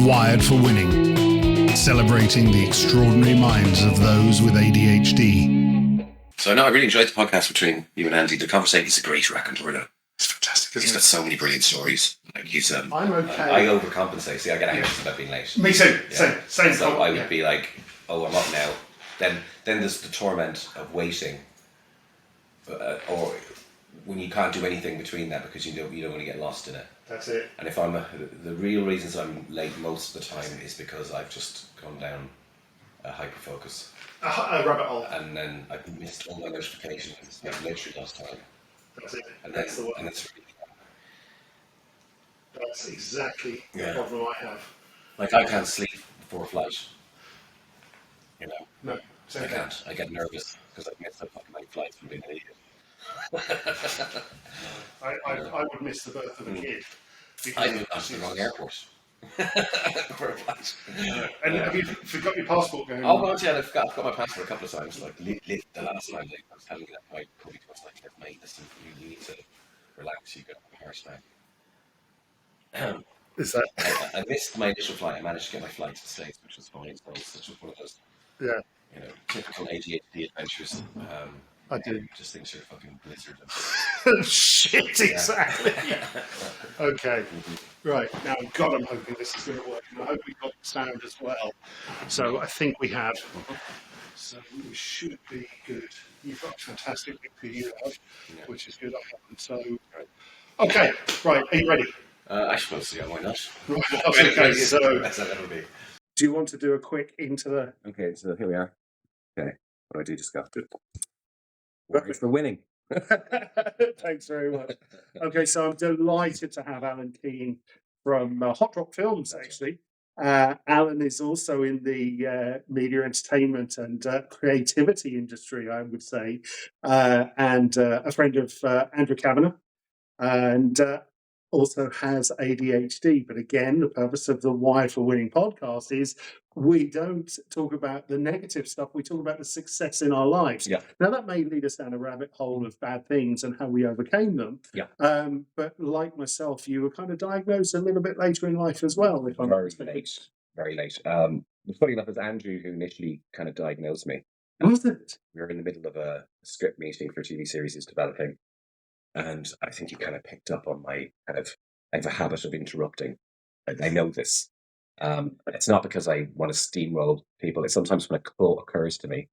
Wired for Winning, celebrating the extraordinary minds of those with ADHD. So I really enjoyed the podcast between you and Andy. The conversation is a great raconteur. It's fantastic, He's got so many brilliant stories. Like he's I'm okay. I overcompensate. See, I get anxious about being late. Me too. Yeah. Same. So I would be like, oh, I'm up now. Then there's the torment of waiting, or when you can't do anything between that because you don't want to get lost in it. That's it. And if the real reasons I'm late most of the time is because I've just gone down a hyper focus. A rabbit hole. And then I've missed all my notifications. I've literally lost time. That's it. And That's the one. and it's That's exactly the problem I have. like I can't sleep before a flight. You know. No. I can't. I get nervous because I've missed so fucking many flights from being an idiot. I would miss the birth of a kid. I moved on to the wrong airport for a flight. And have you forgot your passport going? Oh God, yeah, I've got my passport a couple of times. Like the last time, I was telling you that my COVID was like, mate, listen, you need to relax. You got a heart attack. Is that? I missed my initial flight. I managed to get my flight to the States, which was fine. So it's just one of those, typical ADHD adventures. I do. Just things you're a fucking blizzard. Shit, exactly. Okay, right. Now, God, I'm hoping this is going to work. And I hope we've got the sound as well. So I think we have. So we should be good. You've got a fantastic picture you have, which is good. I haven't. So, okay, right. Are you ready? I suppose so, yeah, why not? Okay, so that's how that'll be. do you want to do a quick into the... Okay, so here we are. Okay, what do I do? Discuss it. Wired for Winning. Thanks very much. Okay, so I'm delighted to have Alan Keane from Hot Drop Films, actually. Alan is also in the media entertainment and creativity industry, I would say, and a friend of Andrew Kavanagh, and also has ADHD. But again, the purpose of the Wired for Winning podcast is we don't talk about the negative stuff. We talk about the success in our lives. Yeah. Now, that may lead us down a rabbit hole of bad things and how we overcame them. Yeah. But like myself, you were kind of diagnosed a little bit later in life as well, if I'm very late. Very late. Funny enough, it was Andrew who initially kind of diagnosed me. Was it? We were in the middle of a script meeting for a TV series he's developing. And I think he kind of picked up on my I have a habit of interrupting. I know this. It's not because I want to steamroll people. It's sometimes when a thought occurs to me,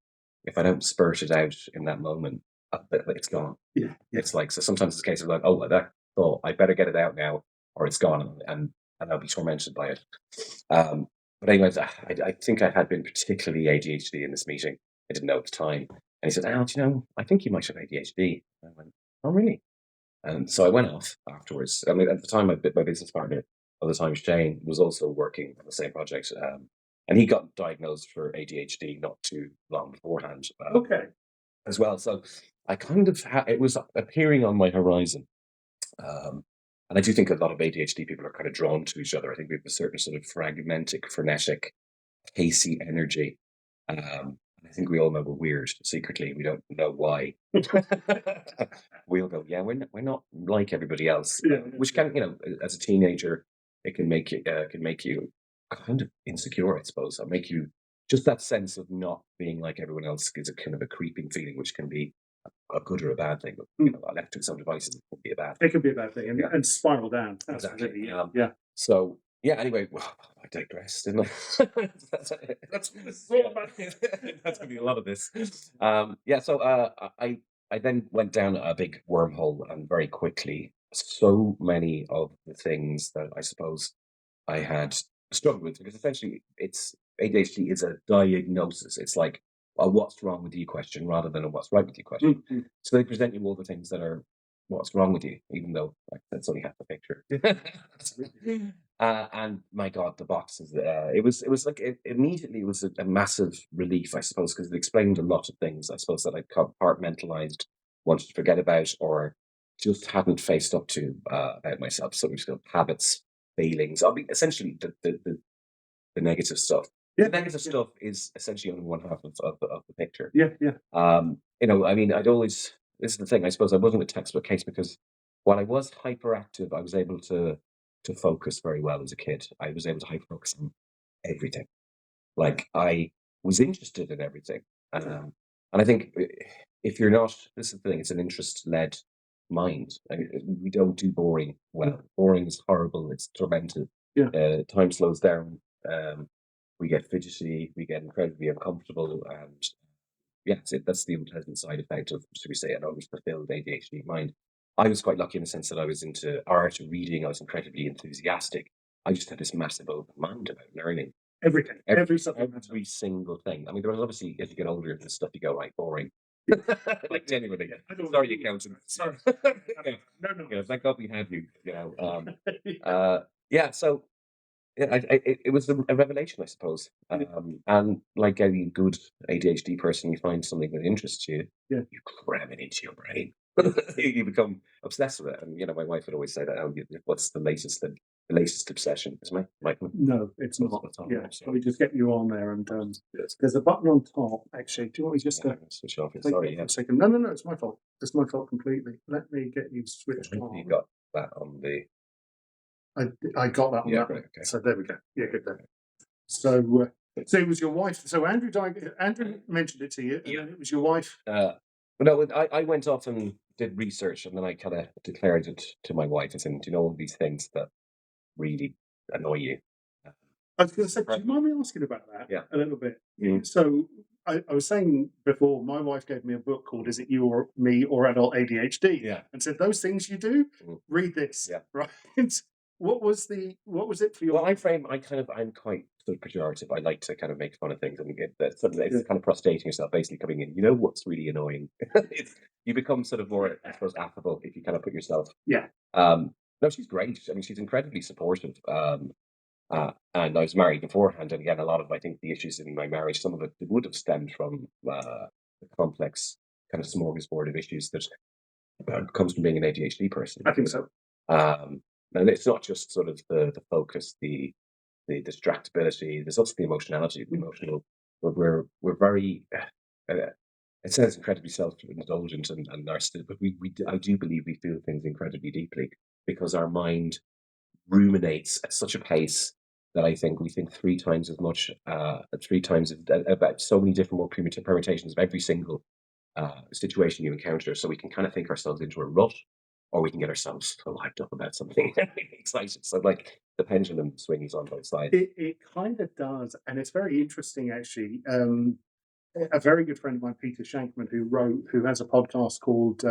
if I don't spurt it out in that moment, it's gone. Yeah. It's like, so sometimes it's a case of like, oh, that thought, I better get it out now or it's gone and I'll be tormented by it. But anyways, I think I had been particularly ADHD in this meeting. I didn't know at the time. And he said, Al, do you know, I think you might have ADHD. I went, oh, really? And so I went off afterwards. I mean, at the time, my business partner at the time, Shane, was also working on the same project. And he got diagnosed for ADHD not too long beforehand. Okay. As well. So I kind of, it was appearing on my horizon. And I do think a lot of ADHD people are kind of drawn to each other. I think we have a certain sort of fragmentic, frenetic, pacey energy. I think we all know we're weird secretly. We don't know why. We'll go, yeah, we're not like everybody else. Which can, as a teenager, it can make you kind of insecure, I suppose. Or make you just that sense of not being like everyone else is a kind of a creeping feeling, which can be a good or a bad thing. But left to some devices, it could be a bad thing. It could be a bad thing and spiral down. Exactly. Yeah. So. Yeah, anyway, I digressed, didn't I? That's what this is all about. That's going to be a lot of this. So I then went down a big wormhole and very quickly, so many of the things that I suppose I had struggled with, because essentially ADHD is a diagnosis. It's like a what's wrong with you question rather than a what's right with you question. Mm-hmm. So they present you all the things that are what's wrong with you, even though that's only half the picture. And my God, the boxes. It was like immediately it was a massive relief, I suppose, because it explained a lot of things, I suppose, that I compartmentalized, wanted to forget about, or just hadn't faced up to about myself. So we just got habits, failings. I mean, essentially the negative stuff. Yeah, the negative stuff is essentially only one half of the picture. Yeah. I mean, this is the thing, I suppose I wasn't a textbook case because while I was hyperactive, I was able to to focus very well as a kid. I was able to hyper-focus on everything. Like, I was interested in everything. And I think if you're not, this is the thing, it's an interest-led mind. We don't do boring well. Boring is horrible. It's tormented. Time slows down. We get fidgety. We get incredibly uncomfortable. And yes, that's the unpleasant side effect of, should we say, an overfulfilled ADHD mind. I was quite lucky in the sense that I was into art and reading. I was incredibly enthusiastic. I just had this massive open mind about learning. Everything, every subject. Every single thing. I mean, there was obviously, as you get older, there's stuff you go, right, boring. Like genuinely. Sorry, accountant. Sorry. Yeah. No. Yeah, thank God we had you. Yeah. So it was a revelation, I suppose. And like any good ADHD person, you find something that interests you. Yeah. You cram it into your brain. You become obsessed with it. And my wife would always say that. Oh, what's the latest obsession? Is my No, it's not. Yeah, so we just get you on there, and there's a button on top. Actually, do you want me just to switch off? take Sorry, it for a second? No, it's my fault. It's my fault completely. Let me get you switched on. You got that on the. I got that on that. Right, okay. So there we go. Yeah, good then. So it was your wife. So Andrew mentioned it to you, and then it was your wife. No, I went off and did research, and then I kind of declared it to my wife and said, "Do you know all these things that really annoy you?" I was going to say, do you mind me asking about that? Yeah. A little bit. So I was saying before, my wife gave me a book called "Is It You or Me or Adult ADHD?" Yeah. And said, those things you do, read this. Yeah. Right. What was it for you? Well, I'm quite sort of pejorative. I like to kind of make fun of things, and it's kind of prostrating yourself, basically coming in. You know what's really annoying? You become sort of more, I suppose, affable if you kind of put yourself. Yeah. No, she's great. I mean, she's incredibly supportive. And I was married beforehand, and again, a lot of, I think, the issues in my marriage, some of it would have stemmed from the complex kind of smorgasbord of issues that comes from being an ADHD person. I think so. And it's not just sort of the focus, the distractibility. There's also the emotionality, the emotional. We're very. It sounds incredibly self-indulgent and narcissistic, but I do believe we feel things incredibly deeply because our mind ruminates at such a pace that I think we think three times as much, about so many different more permutations of every single situation you encounter. So we can kind of think ourselves into a rut, or we can get ourselves so hyped up about something excited. So like the pendulum swings on both sides. It kind of does, and it's very interesting actually. A very good friend of mine, Peter Shankman, who has a podcast called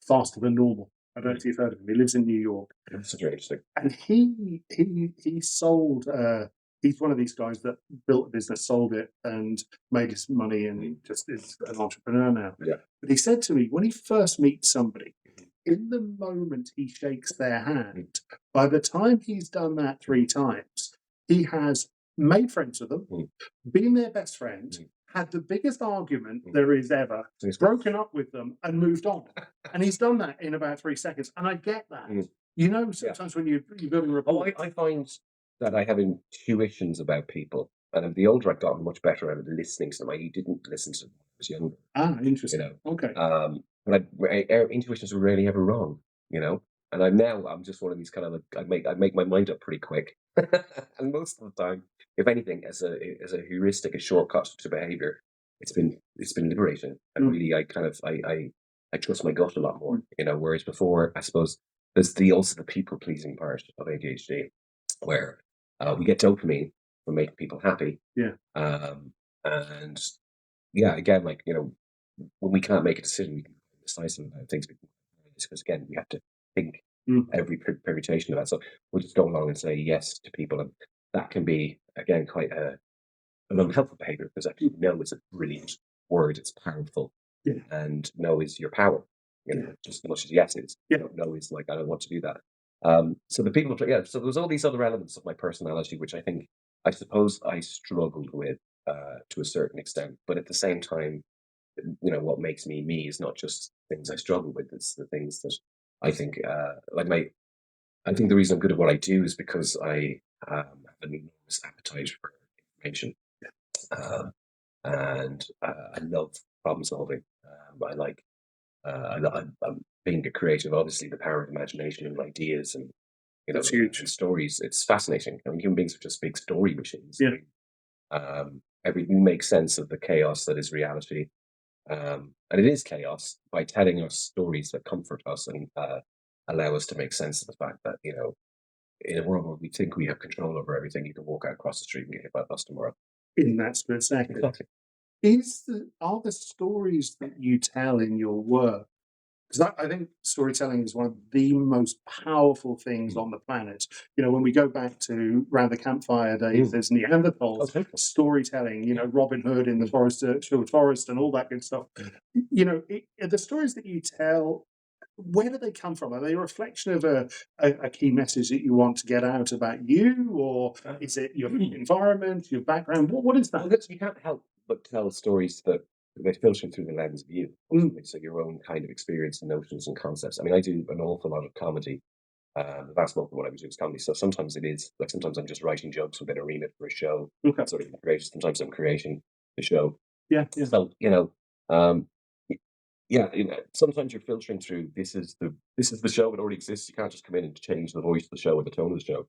Faster Than Normal. I don't know if you've heard of him. He lives in New York. It's very interesting. And he sold. He's one of these guys that built a business, sold it, and made his money, and just is an entrepreneur now. Yeah. But he said to me, when he first meets somebody, in the moment he shakes their hand, by the time he's done that 3 times, he has made friends with them, been their best friend, had the biggest argument there is ever, broken up with them, and moved on. And he's done that in about 3 seconds. And I get that. Sometimes when you build a rapport. I find that I have intuitions about people. And the older I've gotten, much better at listening to them. I didn't listen to them when I was younger. Ah, interesting. Okay. But our intuitions were rarely ever wrong, And I'm just one of these kind of like, I make my mind up pretty quick. And most of the time, if anything, as a heuristic, a shortcut to behavior, it's been liberating. And really, I trust my gut a lot more, whereas before, I suppose there's also the people pleasing part of ADHD, where we get dopamine from making people happy. Yeah. And yeah, again, like, when we can't make a decision, we can be decisive about things because again, we have to think every permutation of that. So we'll just go along and say yes to people, and that can be again quite an unhelpful behavior because actually no is a brilliant word. It's powerful, and no is your power. Just as much as yes is. No is like I don't want to do that. So the people, So there's all these other elements of my personality, which I suppose I struggled with to a certain extent, but at the same time, what makes me me is not just things I struggle with. It's the things that I think, I think the reason I'm good at what I do is because I have an enormous appetite for information, and I love problem solving. I'm being a creative. Obviously, the power of imagination and ideas, and That's huge. and stories. It's fascinating. I mean, human beings are just big story machines. Yeah. Everything makes sense of the chaos that is reality. And it is chaos by telling us stories that comfort us and allow us to make sense of the fact that, in a world where we think we have control over everything, you can walk out across the street and get hit by a bus tomorrow. In that split second. Exactly. Are the stories that you tell in your work, because I think storytelling is one of the most powerful things on the planet. When we go back to around the campfire days, there's Neanderthals, Okay. storytelling, Robin Hood in the forest, Sherwood Forest, and all that good stuff. The stories that you tell, where do they come from? Are they a reflection of a key message that you want to get out about you, or is it your environment, your background? What is Well, that? you can't help but tell stories that they filter through the lens of you, ultimately. So your own kind of experience and notions and concepts. I mean, I do an awful lot of comedy. The vast bulk of what I do is comedy. So sometimes it is like sometimes I'm just writing jokes within a remit for a show. Okay. Sort of creative. Sometimes I'm creating the show. Yeah. So y- yeah, sometimes you're filtering through. This is the show. It already exists. You can't just come in and change the voice of the show or the tone of the show.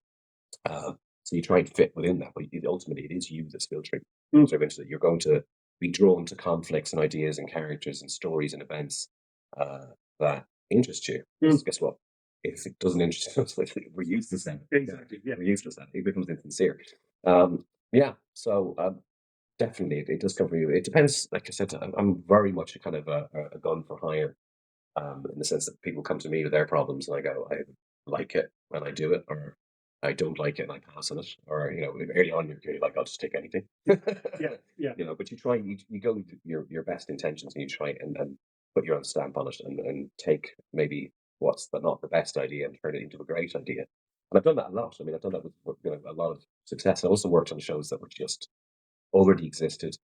So you try and fit within that, but ultimately it is you that's filtering. So eventually you're going to be drawn to conflicts and ideas and characters and stories and events that interest you. Because guess what? If it doesn't interest us, we're useless then. Exactly. Yeah. We're useless then. It becomes insincere. Yeah. So definitely, it does come from you. It depends. Like I said, I'm very much a kind of a gun for hire, in the sense that people come to me with their problems and I go, I like it and I do it, or I don't like it and I pass on it, or early on you're like, I'll just take anything. Yeah. But you try, you go with your best intentions and you try and put your own stamp on it and take maybe what's not the best idea and turn it into a great idea. And I've done that a lot. I mean, I've done that with a lot of success. I also worked on shows that were just already existed,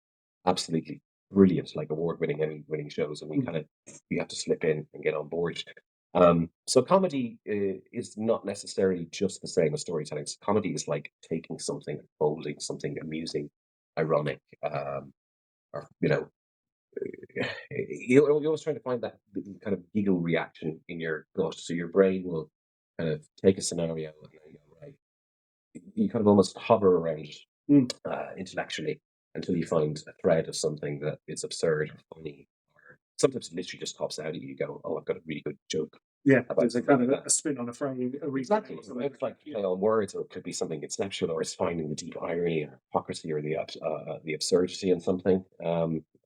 absolutely brilliant, like award-winning, Emmy-winning shows, and we have to slip in and get on board. So comedy is not necessarily just the same as storytelling. So comedy is like taking something, folding something amusing, ironic, or you're always trying to find that kind of giggle reaction in your gut. So your brain will kind of take a scenario and then go, right, you kind of almost hover around intellectually until you find a thread of something that is absurd or funny, or sometimes it literally just pops out at you. You go, "Oh, I've got a really good joke Yeah. about There's a something kind like of that." a spin on a frame, a reason. Exactly. It's like play on words, or it could be something conceptual, or it's finding the deep irony or hypocrisy or the absurdity in something.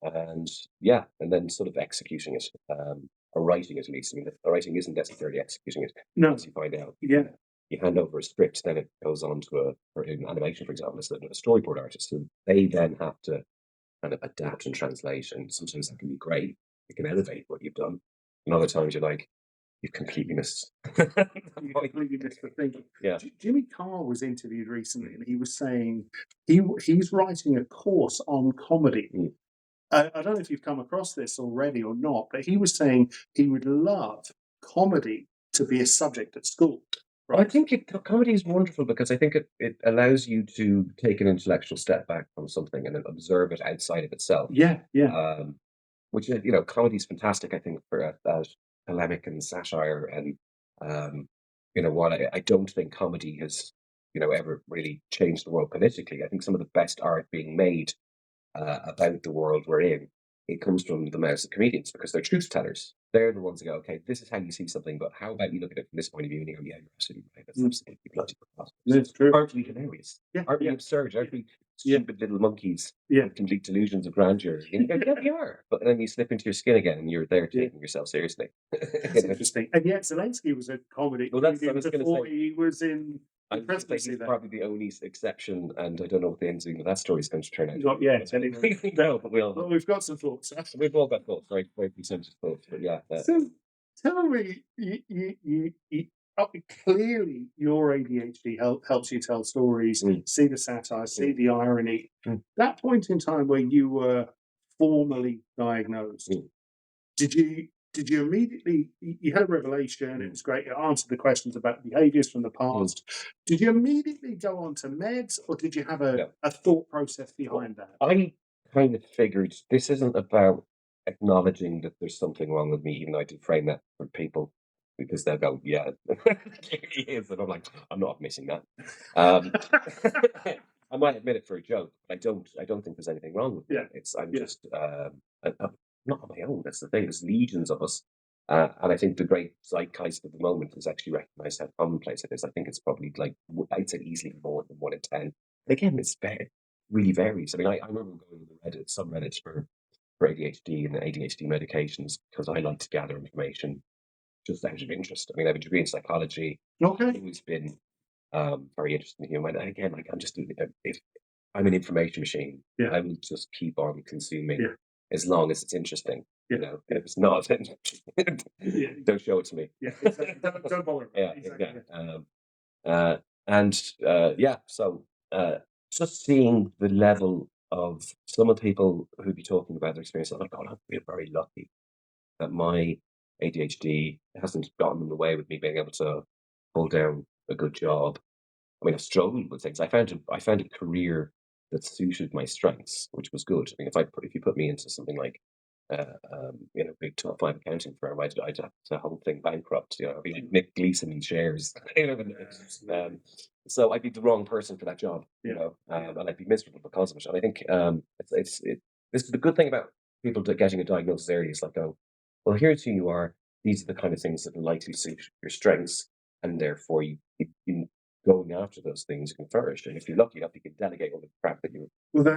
And yeah, and then sort of executing it, or writing it at least. I mean, the writing isn't necessarily executing it. No. As you find out, Yeah. you hand over a script, then it goes on to for in animation, for example, it's a storyboard artist, and they then have to kind of adapt and translate. And sometimes that can be great; it can elevate what you've done. And other times you're like, you've completely missed. You completely missed the thing. Yeah. Jimmy Carr was interviewed recently, and he was saying he's writing a course on comedy. I don't know if you've come across this already or not, but he was saying he would love comedy to be a subject at school. I think comedy is wonderful because I think it allows you to take an intellectual step back from something and then observe it outside of itself. Yeah. Which comedy is fantastic. I think for polemic and satire, and while I don't think comedy has ever really changed the world politically, I think some of the best art being made about the world we're in, it comes from the mouths of comedians because they're truth tellers. They're the ones that go, okay, this is how you see something, but how about you look at it from this point of view and you go, yeah, you're absolutely right. That's absolutely bloody preposterous. That's true. Aren't we hilarious? Yeah. Aren't we absurd? Aren't we stupid little monkeys with complete delusions of grandeur? And you go, yeah, we are. But then you slip into your skin again and you're there taking yourself seriously. That's interesting. And yet Zelensky was a comedy comedian before he was in the presidency. He's probably the only exception, and I don't know what the ending of that story is going to turn out. Not yet, anyway. No, but Well, we've got some thoughts. we've all got thoughts, very, very consensus thoughts. But yeah, So tell me, clearly your ADHD helps you tell stories, see the satire, see the irony. That point in time where you were formally diagnosed, did you immediately, you had a revelation, it was great, it answered the questions about behaviours from the past. Did you immediately go on to meds, or did you have a thought process behind that? I kind of figured this isn't about acknowledging that there's something wrong with me, even though I did frame that for people. because they'll go, yeah, he is, and I'm like, I'm not missing that. Um, I might admit it for a joke, but I don't think there's anything wrong with Yeah. it. It's I'm Yeah. just I'm not on my own. That's the thing. There's legions of us, and I think the great zeitgeist of the moment has actually recognised how commonplace it is. I think it's probably like I'd say easily more than 1 in 10. And again, really varies. I mean, I remember going to the Reddit, some Reddits for ADHD and ADHD medications because I like to gather information just out of interest. I mean, I have a degree in psychology. I've Okay. always been very interested in human. And again, like I'm just if I'm an information machine, Yeah. I will just keep on consuming Yeah. as long as it's interesting. Yeah. You know, if it's not, then Yeah. don't show it to me. Yeah. Exactly. Don't bother. Yeah, Exactly. yeah. Uh, and yeah, so just seeing the level of some of the people who'd be talking about their experience, I'm like, God, I feel very lucky that my ADHD hasn't gotten in the way with me being able to hold down a good job. I mean, I've struggled with things. I found a career that suited my strengths, which was good. I mean, if you put me into something like big top five accounting firm, I'd have the whole thing bankrupt. You know, I'd be like Nick Gleason in shares. You know, so I'd be the wrong person for that job. You Yeah. know, and I'd be miserable because of it. And I think this is the good thing about people getting a diagnosis early. Is like, oh, well, here's who you are. These are the kind of things that will likely suit your strengths, and therefore you going after those things can flourish. And if you're lucky enough, you can delegate all the crap that you. Well, I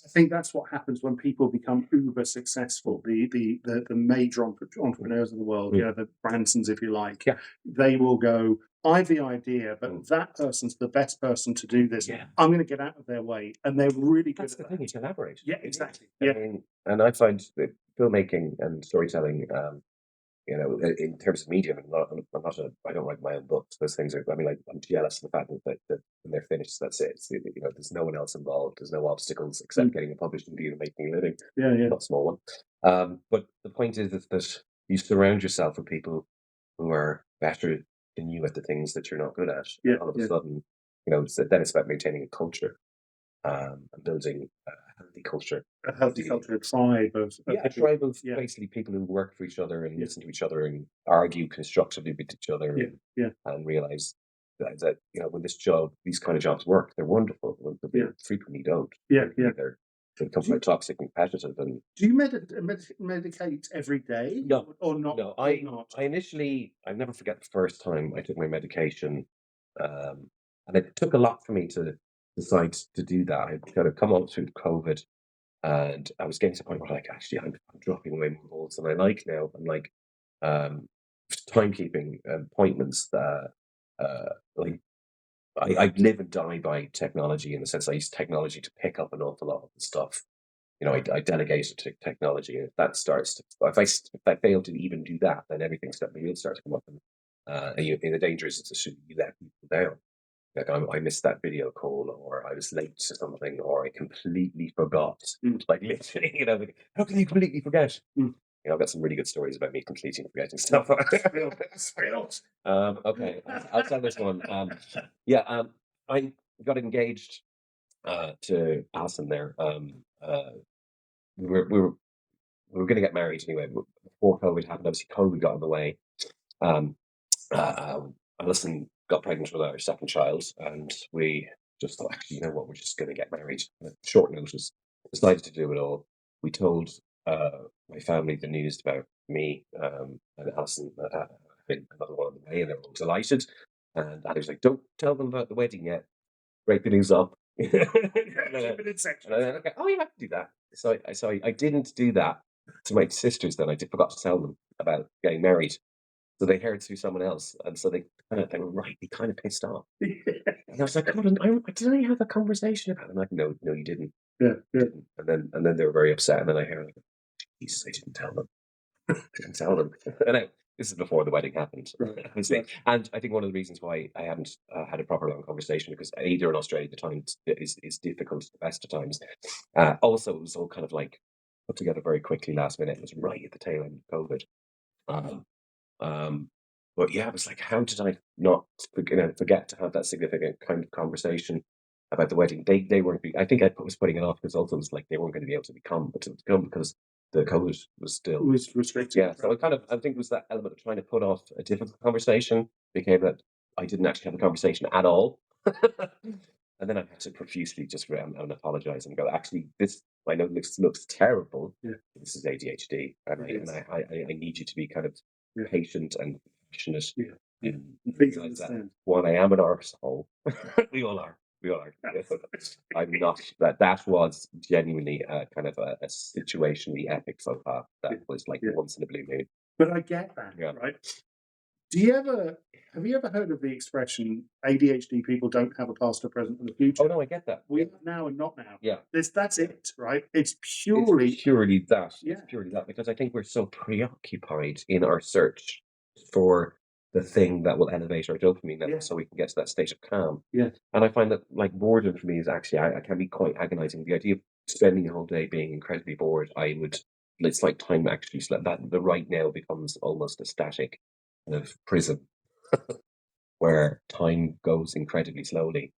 think that's what happens when people become uber successful. The major entrepreneurs of the world, you know, the Bransons, if you like, Yeah. they will go, I have the idea, but Mm. that person's the best person to do this. Yeah. I'm going to get out of their way. And they're really good That's the at thing, that. you collaborate. Yeah, exactly. I Yeah. mean, and I find that filmmaking and storytelling, you know, in terms of medium, I don't write my own books. Those things are, I mean, like, I'm jealous of the fact that when they're finished, that's it. You know, there's no one else involved. There's no obstacles except getting a publishing deal and making a living. Yeah. Yeah. Not a small one. But the point is that you surround yourself with people who are better than you at the things that you're not good at. Yeah, And all of a yeah. sudden, you know, then it's about maintaining a culture and building a healthy culture. A healthy culture, a tribe of Yeah, a people. tribe of Yeah. basically people who work for each other and Yeah. listen to each other and argue constructively with each other Yeah. Yeah. and realize that you know when these kind of jobs work, they're wonderful. But they Yeah. frequently don't. Yeah. Frequently Yeah. they become quite toxic and competitive. And Do you medicate every day? No, Or not? no, Or not? I never forget the first time I took my medication, and it took a lot for me to decide to do that. I kind of come on through COVID, and I was getting to the point where like actually I'm dropping away more balls than I like now. I'm like um, timekeeping appointments that like I live and die by technology in the sense I use technology to pick up an awful lot of the stuff. You know, I delegate it to technology, and if that starts to, if I fail to even do that, then everything will start to come up, and the danger is that you let people down. Like I missed that video call, or I was late to something, or I completely forgot. Mm. Like literally, you know, like, how can you completely forget? Mm. You know, I've got some really good stories about me completely forgetting stuff. Spilled. Okay, I'll tell this one. Yeah, I got engaged to Alison there. We were we were we were going to get married anyway. But before COVID happened, obviously COVID got in the way. Um, Alison got pregnant with our second child, and we just thought, actually, you know what, we're just going to get married. At short notice, decided to do it all. We told my family the news about me and Alison having another one on the way, and they were all delighted. And I was like, don't tell them about the wedding yet. Break the news up. Keep it in section. And I okay, oh, you have to do that. So I didn't do that to my sisters. Then forgot to tell them about getting married. So they heard through someone else, and so they were rightly kind of pissed off. And I was like, "Hold on, did I have a conversation about it?" I'm like, "No, no, you didn't." Yeah. Yeah. Didn't. And then they were very upset. And then I heard, like, Jesus, I didn't tell them. Didn't tell them. And this is before the wedding happened, Right. obviously. Right. And I think one of the reasons why I hadn't had a proper long conversation because either in Australia at the time is difficult at the best of times. Also, it was all kind of like put together very quickly last minute. It was right at the tail end of COVID. Um, um, but yeah, it was like, how did I not forget to have that significant kind of conversation about the wedding? They weren't. I think was putting it off because also it was like they weren't going to be able to come because the COVID was It still. was restricted. Yeah, so I think it was that element of trying to put off a difficult conversation became that I didn't actually have a conversation at all. And then I had to profusely just and apologize and go, actually, this I know this looks terrible. Yeah. This is ADHD, and It is. I need you to be kind of Yeah. patient and passionate. Yeah. And Please realize that understand. while I am an arsehole, we all are. We all are. I'm not that was genuinely a kind of a situationally epic faux pas that Yeah. was like Yeah. once in a blue moon. But I get that, Yeah. right? Have you ever heard of the expression ADHD people don't have a past, a present, and a future? Oh no, I get that. We have now and not now. Yeah. That's it, right? It's It's purely purely that. Yeah. It's purely that because I think we're so preoccupied in our search for the thing that will elevate our dopamine level Yeah. so we can get to that state of calm. Yeah. And I find that like boredom for me is actually I can be quite agonizing. The idea of spending a whole day being incredibly bored, it's like time actually that the right now becomes almost a static kind of prism where time goes incredibly slowly.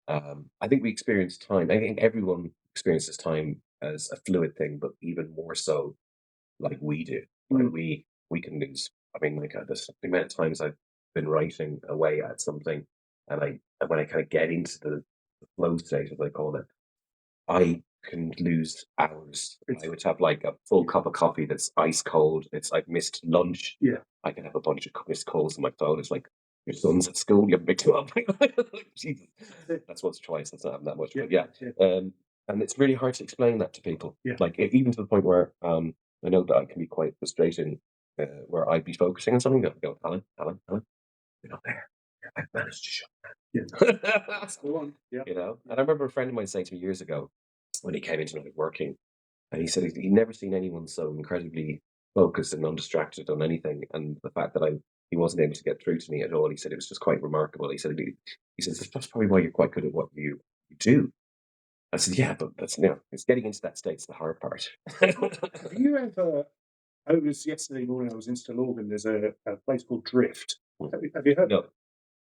I think we experience time. I think everyone experiences time as a fluid thing, but even more so like we do. Like we can lose. I mean, like the amount of times I've been writing away at something, and when I kind of get into the flow state, as I call it, I can lose hours. I would have like a full cup of coffee that's ice cold. I've missed lunch. Yeah. I can have a bunch of missed calls on my phone. It's like your son's at school. You haven't picked him up. Jesus, that's once or twice. That's not having that much. But yeah, and it's really hard to explain that to people. Yeah. Like even to the point where I know that I can be quite frustrating. Where I'd be focusing on something, and go, Alan, you're not there. I've managed to shut Yeah. that. Go on. Yeah. You know, and I remember a friend of mine saying to me years ago when he came into working, and he said he'd never seen anyone so incredibly focused and undistracted on anything. And the fact that he wasn't able to get through to me at all, he said it was just quite remarkable. He said that's probably why you're quite good at what you do. I said, yeah, but it's getting into that state's the hard part. Have you ever? It was yesterday morning. I was in Stillorgan. There's a place called Drift. Have you heard? No.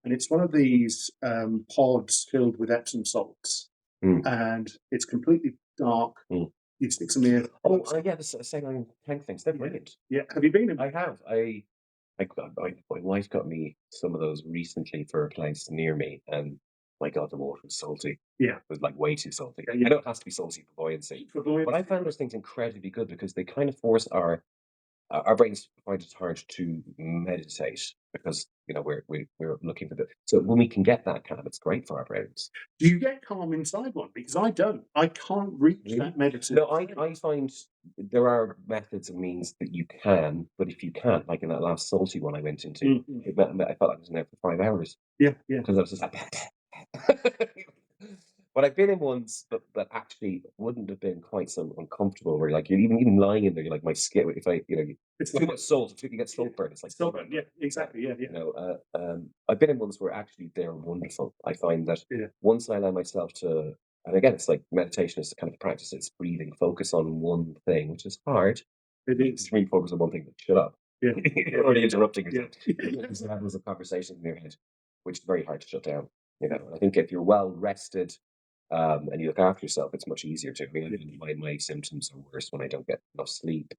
And it's one of these pods filled with Epsom salts, and it's completely dark. You stick some in. Oh, yeah, the saline tank things. They're brilliant. Yeah. Have you been in? I have. My wife got me some of those recently for a place near me, and my God, the water was salty. Yeah. It was like way too salty. Yeah. I know it has to be salty for buoyancy, but I found those things incredibly good because they kind of force our brains find it hard to meditate because we're looking for the. So when we can get that calm, it's great for our brains. Do you get calm inside one? Because I don't. I can't reach that meditative. No, I find there are methods and means that you can, but if you can't, like in that last salty one I went into, I felt like I was in there for 5 hours. Yeah. Because I was just like. But I've been in ones that actually wouldn't have been quite so uncomfortable. Where like you're even lying in there, you're like my skin. If it's too much salt, if you get salt burn, it's like Saltburn. Yeah, exactly. Yeah. I've been in ones where actually they're wonderful. I find that once I allow myself to, and again, it's like meditation is kind of a practice. It's breathing, focus on one thing, which is hard. It is. Really focus on one thing. Shut up. Yeah. You're already interrupting yourself. There's levels of conversation in your head, which is very hard to shut down. I think if you're well rested. And you look after yourself, it's much easier to. I mean, my symptoms are worse when I don't get enough sleep,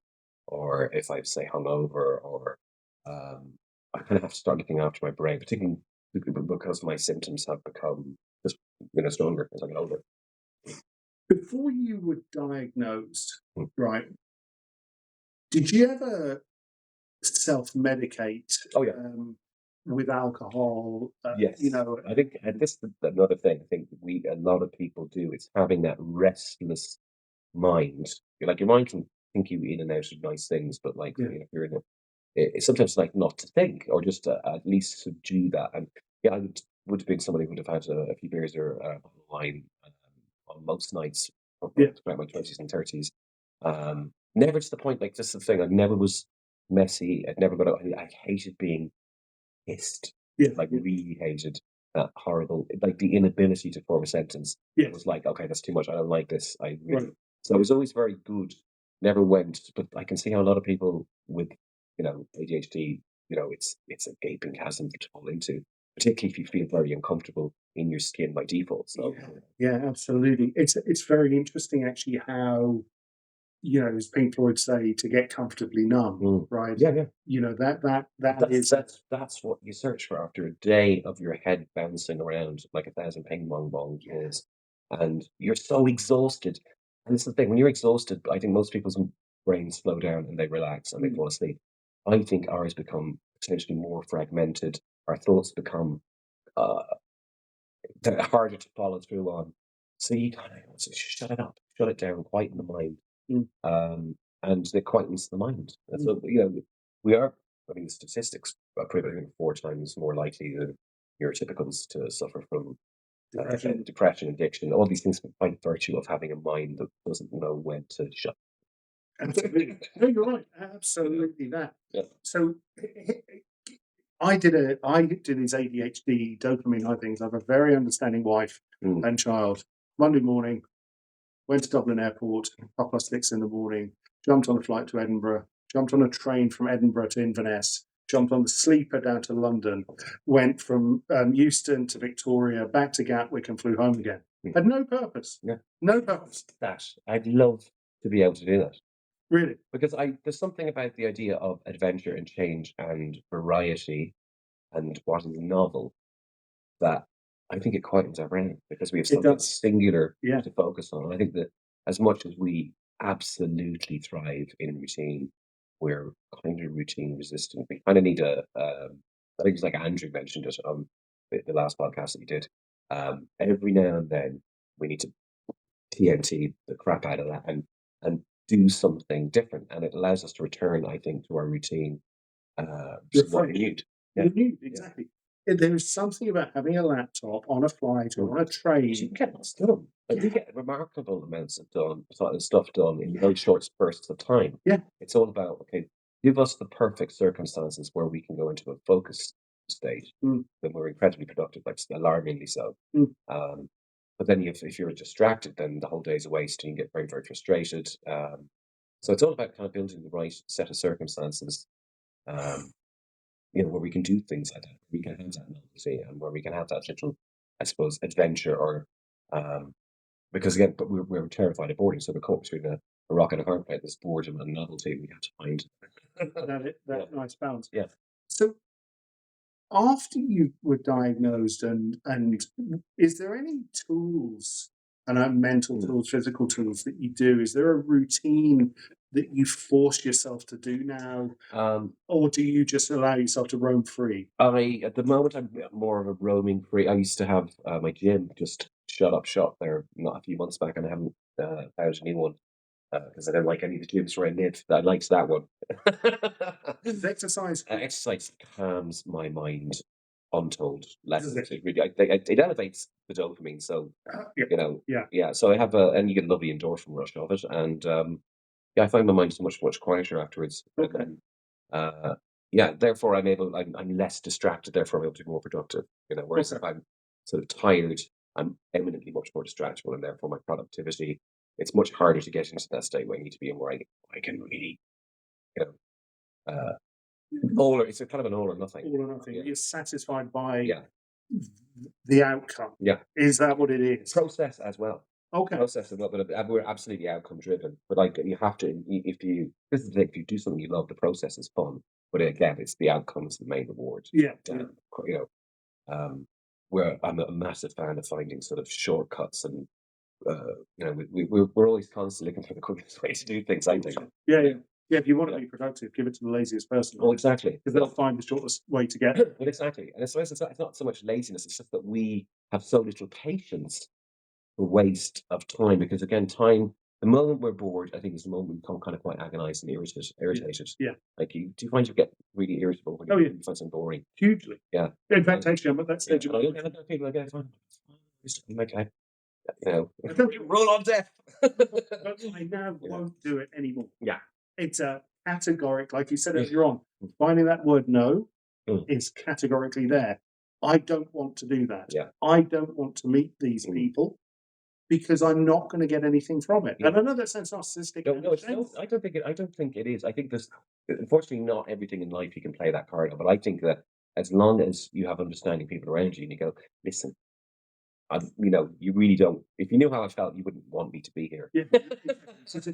or if I say hungover, or I kind of have to start looking after my brain, particularly because my symptoms have become just stronger as I get older. Before you were diagnosed, right? Did you ever self-medicate? Oh yeah. With alcohol, yes. I think this is another thing. I think a lot of people do. It's having that restless mind. Your mind can think you in and out of nice things, but if you're in it's sometimes like not to think or just to at least subdue that. And yeah, I would have been somebody who would have had a few beers or wine on most nights throughout my 20s and 30s. Never to the point like this is the thing. I never was messy. I'd never got out. I hated being pissed. Really hated that horrible, like the inability to form a sentence. It was like, okay, that's too much. I don't like this. So it was always very good. Never went, but I can see how a lot of people with, ADHD, it's a gaping chasm to fall into, particularly if you feel very uncomfortable in your skin by default. So yeah, absolutely. It's very interesting actually how as Pink Floyd say, to get comfortably numb, Mm. right? Yeah, yeah. That That's is that's what you search for after a day of your head bouncing around like 1,000 ping pong balls, and you're so exhausted. And it's the thing, when you're exhausted, I think most people's brains slow down and they relax and they mm, fall asleep. I think ours become potentially more fragmented. Our thoughts become uh, they're harder to follow through on. So you kind of shut it up, shut it down, quieten the mind, mm, and it quietens the mind. And mm, so we are. I mean, the statistics prove I think 4 times more likely than neurotypicals to suffer from depression. depression, addiction, all these things by virtue of having a mind that doesn't know when to shut. Absolutely. No, you're right. Absolutely that. Yeah. So I did these ADHD dopamine high things. I have a very understanding wife Mm. and child. Monday morning, went to Dublin Airport, 6:30 in the morning, jumped on a flight to Edinburgh, jumped on a train from Edinburgh to Inverness, jumped on the sleeper down to London, went from Euston to Victoria, back to Gatwick, and flew home again. Mm. Had no purpose. Yeah. No purpose. That I'd love to be able to do that. Really. Because there's something about the idea of adventure and change and variety and what is novel that I think it quietens our brain because we have It something does. singular Yeah. to focus on. I think that as much as we absolutely thrive in routine, we're kind of routine resistant. We kind of need I think it's like Andrew mentioned it on the last podcast that he did. Every now and then we need to TNT the crap out of that and do something different, and it allows us to return, I think, to our routine somewhat Refresh. renewed. Yeah, You knew, yeah. exactly. There is something about having a laptop on a flight or on a Because you train. can get lots done. Like, we get remarkable amounts of stuff done in very short bursts of time. Yeah. It's all about, okay, give us the perfect circumstances where we can go into a focus state, Mm, then we're incredibly productive, like alarmingly so. mm. Um, but then if you're distracted, then the whole day's a waste and you get very, very frustrated. So it's all about kind of building the right set of circumstances, um, where we can do things like that, we can have that novelty and where we can have that little, I suppose, adventure or um, because again, but we're terrified of boredom, so we're caught between a rock and a hard place. This boredom and novelty we have to find. Yeah, That nice balance. yeah. So after you were diagnosed, and is there any tools, and mental Mm. tools, physical tools that you do? Is there a routine that you force yourself to do now, or do you just allow yourself to roam free? At the moment I'm more of a roaming free. I used to have my gym just shut up shop there not a few months back, and I haven't found a new one because I don't like any of the gyms where I live. I liked that one. Is exercise Exercise calms my mind untold Does lessons. it? It really, it elevates the dopamine. So Yeah, you know, yeah. yeah. So I have and you get a lovely endorphin rush of it, and yeah, I find my mind so much quieter afterwards. And Okay. then, yeah, therefore I'm less distracted. Therefore, I'm able to be more productive. Whereas Okay. if I'm sort of tired, I'm eminently much more distractible, and therefore my productivity. It's much harder to get into that state where I need to be in where I can really, you know, it's a kind of an all or nothing. All or nothing. Yeah. You're satisfied by Yeah, the outcome. yeah. Is that what it is? Process as well. Okay. Process as well, but we're absolutely outcome driven. But like you have to, if you this is the thing, if you do something you love, the process is fun. But again, it's the outcome is the main reward. Yeah. You where I'm a massive fan of finding sort of shortcuts and we're always constantly looking for the quickest way to do things. I think. Yeah. Yeah. If you want to Yeah. be productive, give it to the laziest person. Well, exactly. Because they'll find the shortest way to get it. Well, exactly. And I suppose it's not so much laziness, it's just that we have so little patience for waste of time because again, time the moment we're bored, I think is the moment we become kind of quite agonized and irritated. Yeah. Like do you find you get really irritable when Oh, you yeah. find something boring? Hugely. Yeah. In fact, actually, I'm at that Yeah. stage of my life. People again, fine. Okay. You know, I don't- roll on death. But I now Yeah. won't do it anymore. Yeah. It's a categoric, like you said Yeah. earlier on, finding that word no Mm. is categorically there. I don't want to do that. Yeah. I don't want to meet these Mm. people because I'm not going to get anything from it. Yeah. And I know that sounds narcissistic. No, I don't think it. I don't think it is. I think there's unfortunately not everything in life you can play that card on. But I think that as long as you have understanding people around you, and you go, listen, you really don't. If you knew how I felt, you wouldn't want me to be here. Yeah, so if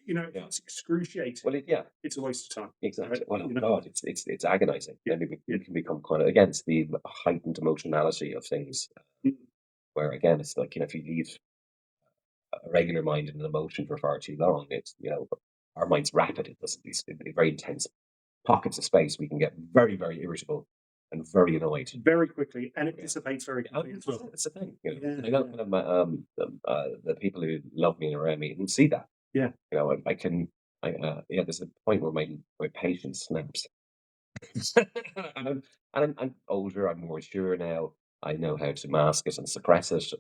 Yeah. it's excruciating, Well, yeah, it's a waste of time. exactly. Right? Well, oh God, it's agonizing. Yeah, And yeah. we can become kind of against the heightened emotionality of things, Mm. where again, it's like if you leave a regular mind in an emotion for far too long, it's our mind's rapid. It doesn't. It's very intense pockets of space. We can get very very irritable and very annoyed. Very quickly, and it Yeah. dissipates very Oh, quickly as well. that's the thing. Yeah, I know yeah, kind of the people who love me and around me will see that. yeah. I can. Yeah. There's a point where my patience snaps, and I'm older. I'm more mature now. I know how to mask it and suppress it.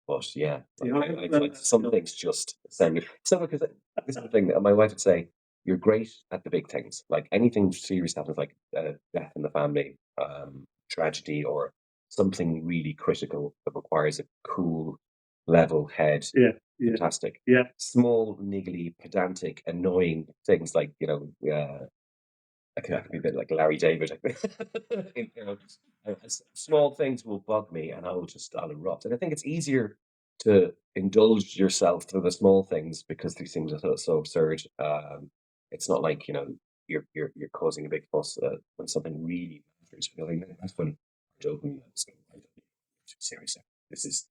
But yeah, See, like I I haven't learned find that some skill. things just sound good. So because this is the thing that my wife would say, you're great at the big things. Like anything serious happens, like death in the family, tragedy, or something really critical that requires a cool, level head. Yeah, yeah, Fantastic. yeah, Small, niggly, pedantic, annoying things like I can be a bit like Larry David. Small things will bug me, and I'll erupt. And I think it's easier to indulge yourself through the small things because these things are so absurd. It's not like you're causing a big fuss when something really matters. That's when dopamine is going, "Right, seriously, this is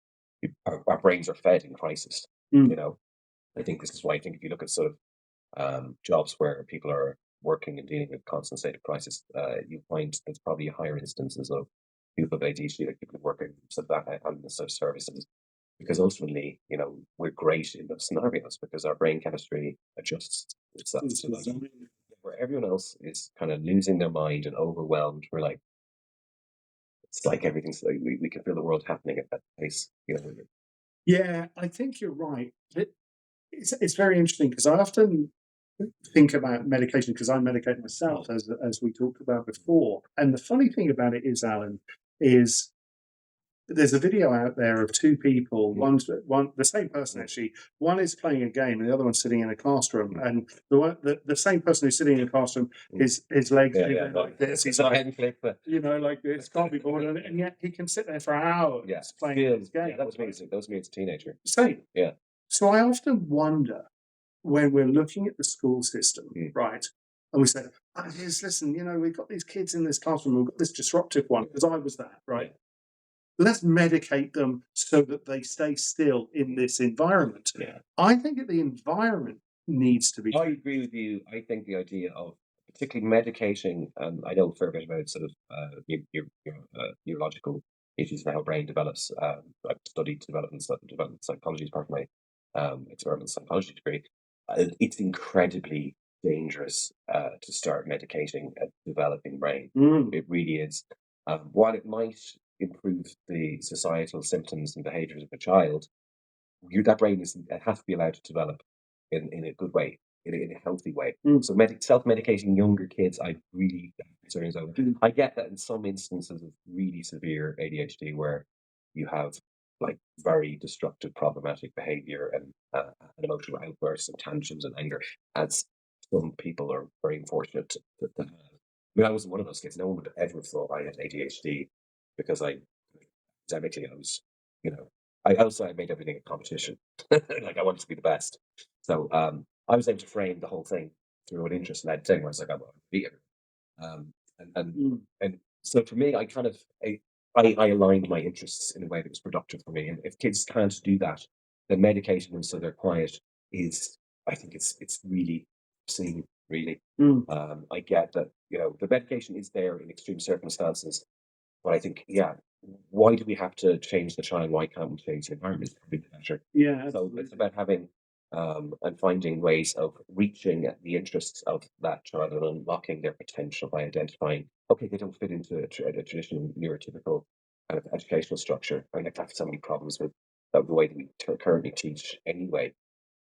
our brains are fed in crisis." mm, You know, I think this is why I think if you look at sort of jobs where people are working and dealing with constant state of crisis, you find there's probably higher instances of people with ADHD, like people working so that on the sort of services, because ultimately, we're great in those scenarios because our brain chemistry adjusts itself it's to that. designed. Where everyone else is kind of losing their mind and overwhelmed, we're like, it's like everything's like we can feel the world happening at that pace. Yeah, I think you're right. It's very interesting because I often think about medication because I medicate myself, as we talked about before. And the funny thing about it is, Alan, is there's a video out there of two people. One the same person actually. One is playing a game, and the other one's sitting in a classroom. And the same person who's sitting in the classroom, his legs Yeah, moving like this. He's like, like this, can't be bored, and yet he can sit there for hours playing his game. Yeah, that was me. That was me as a teenager. Same. Yeah. So I often wonder when we're looking at the school system, right? And we say, listen, we've got these kids in this classroom, we've got this disruptive one, because I was that, right? Yeah. Let's medicate them so that they stay still in this environment. Yeah. I think the environment needs to be. I agree with you. I think the idea of particularly medicating, I know a fair bit about sort of neurological issues and how brain develops. I've studied development psychology as part of my experimental psychology degree. It's incredibly dangerous to start medicating a developing brain. It really is. While it might improve the societal symptoms and behaviours of a child, that brain it has to be allowed to develop in a good way, in a healthy way. So self-medicating younger kids, I really have concerns over. I get that in some instances of really severe ADHD where you have like very destructive, problematic behavior and emotional outbursts and tantrums and anger, as some people are very unfortunate to have. I mean, I wasn't one of those kids. No one would ever have thought I had ADHD because academically I was, you know, I also made everything a competition. Like I wanted to be the best. So I was able to frame the whole thing through an interest-led thing where I was like, I want to be it. And so for me, I aligned my interests in a way that was productive for me. And if kids can't do that, then medicating them so they're quiet is, I think it's really obscene, really. I get that, the medication is there in extreme circumstances, but I think, yeah, why do we have to change the child? Why can't we change the environment? It's probably better. Yeah, So absolutely. it's about having and finding ways of reaching the interests of that child and unlocking their potential by identifying, okay, they don't fit into a traditional neurotypical kind of educational structure. I mean, I have so many problems with the way that we currently teach anyway,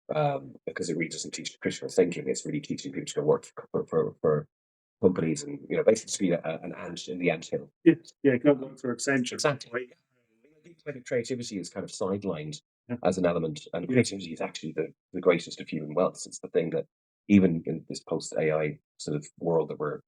because it really doesn't teach critical thinking. It's really teaching people to go work for companies and basically to be an ant in the anthill. Yeah, go work for Accenture. Exactly. Creativity is kind of sidelined Yeah. as an element, and creativity is actually the greatest of human wealth. It's the thing that even in this post AI sort of world that we're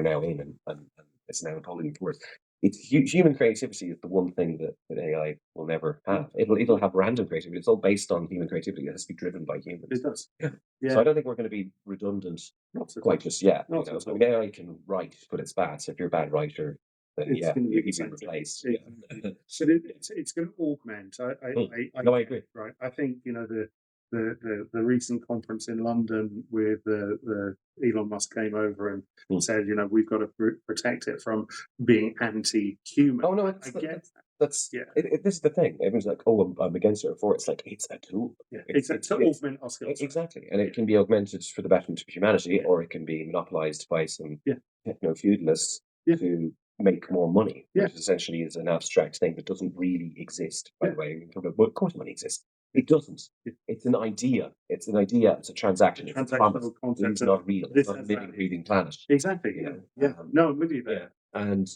now in, and it's now unfolding towards. human creativity is the one thing that AI will never have. It'll have random creativity. It's all based on human creativity. It has to be driven by humans. It does. Yeah. Yeah. So I don't think we're going to be redundant Not at quite all. just yet. Not I at all. mean, AI can write, but it's bad. So if you're a bad writer, then It's gonna be you're the being same thing. replaced. Exactly. Yeah. But it's going to augment. No, I get agree. it, right. I think the recent conference in London with the Elon Musk came over and Mm. said, we've got to protect it from being anti-human. Oh no, I get that's yeah. this is the thing. Everyone's like, "Oh, I'm against it or for it." It's like it's a tool. Yeah, It's exactly. To augment our skills. exactly, and it Yeah. can be augmented for the betterment of humanity, Yeah. or it can be monopolized by some Yeah. techno-feudalists Yeah. to make more money, Yeah. which essentially is an abstract thing that doesn't really exist. By Yeah. the way, well, of course, money exists. It doesn't. Yeah. It's an idea. It's an idea. It's a transaction. It's a promise. Transactional concept It's of not real. this It's not a has living, value. breathing planet. Exactly. You Yeah. know, Yeah. No, I'm with you there. yeah, and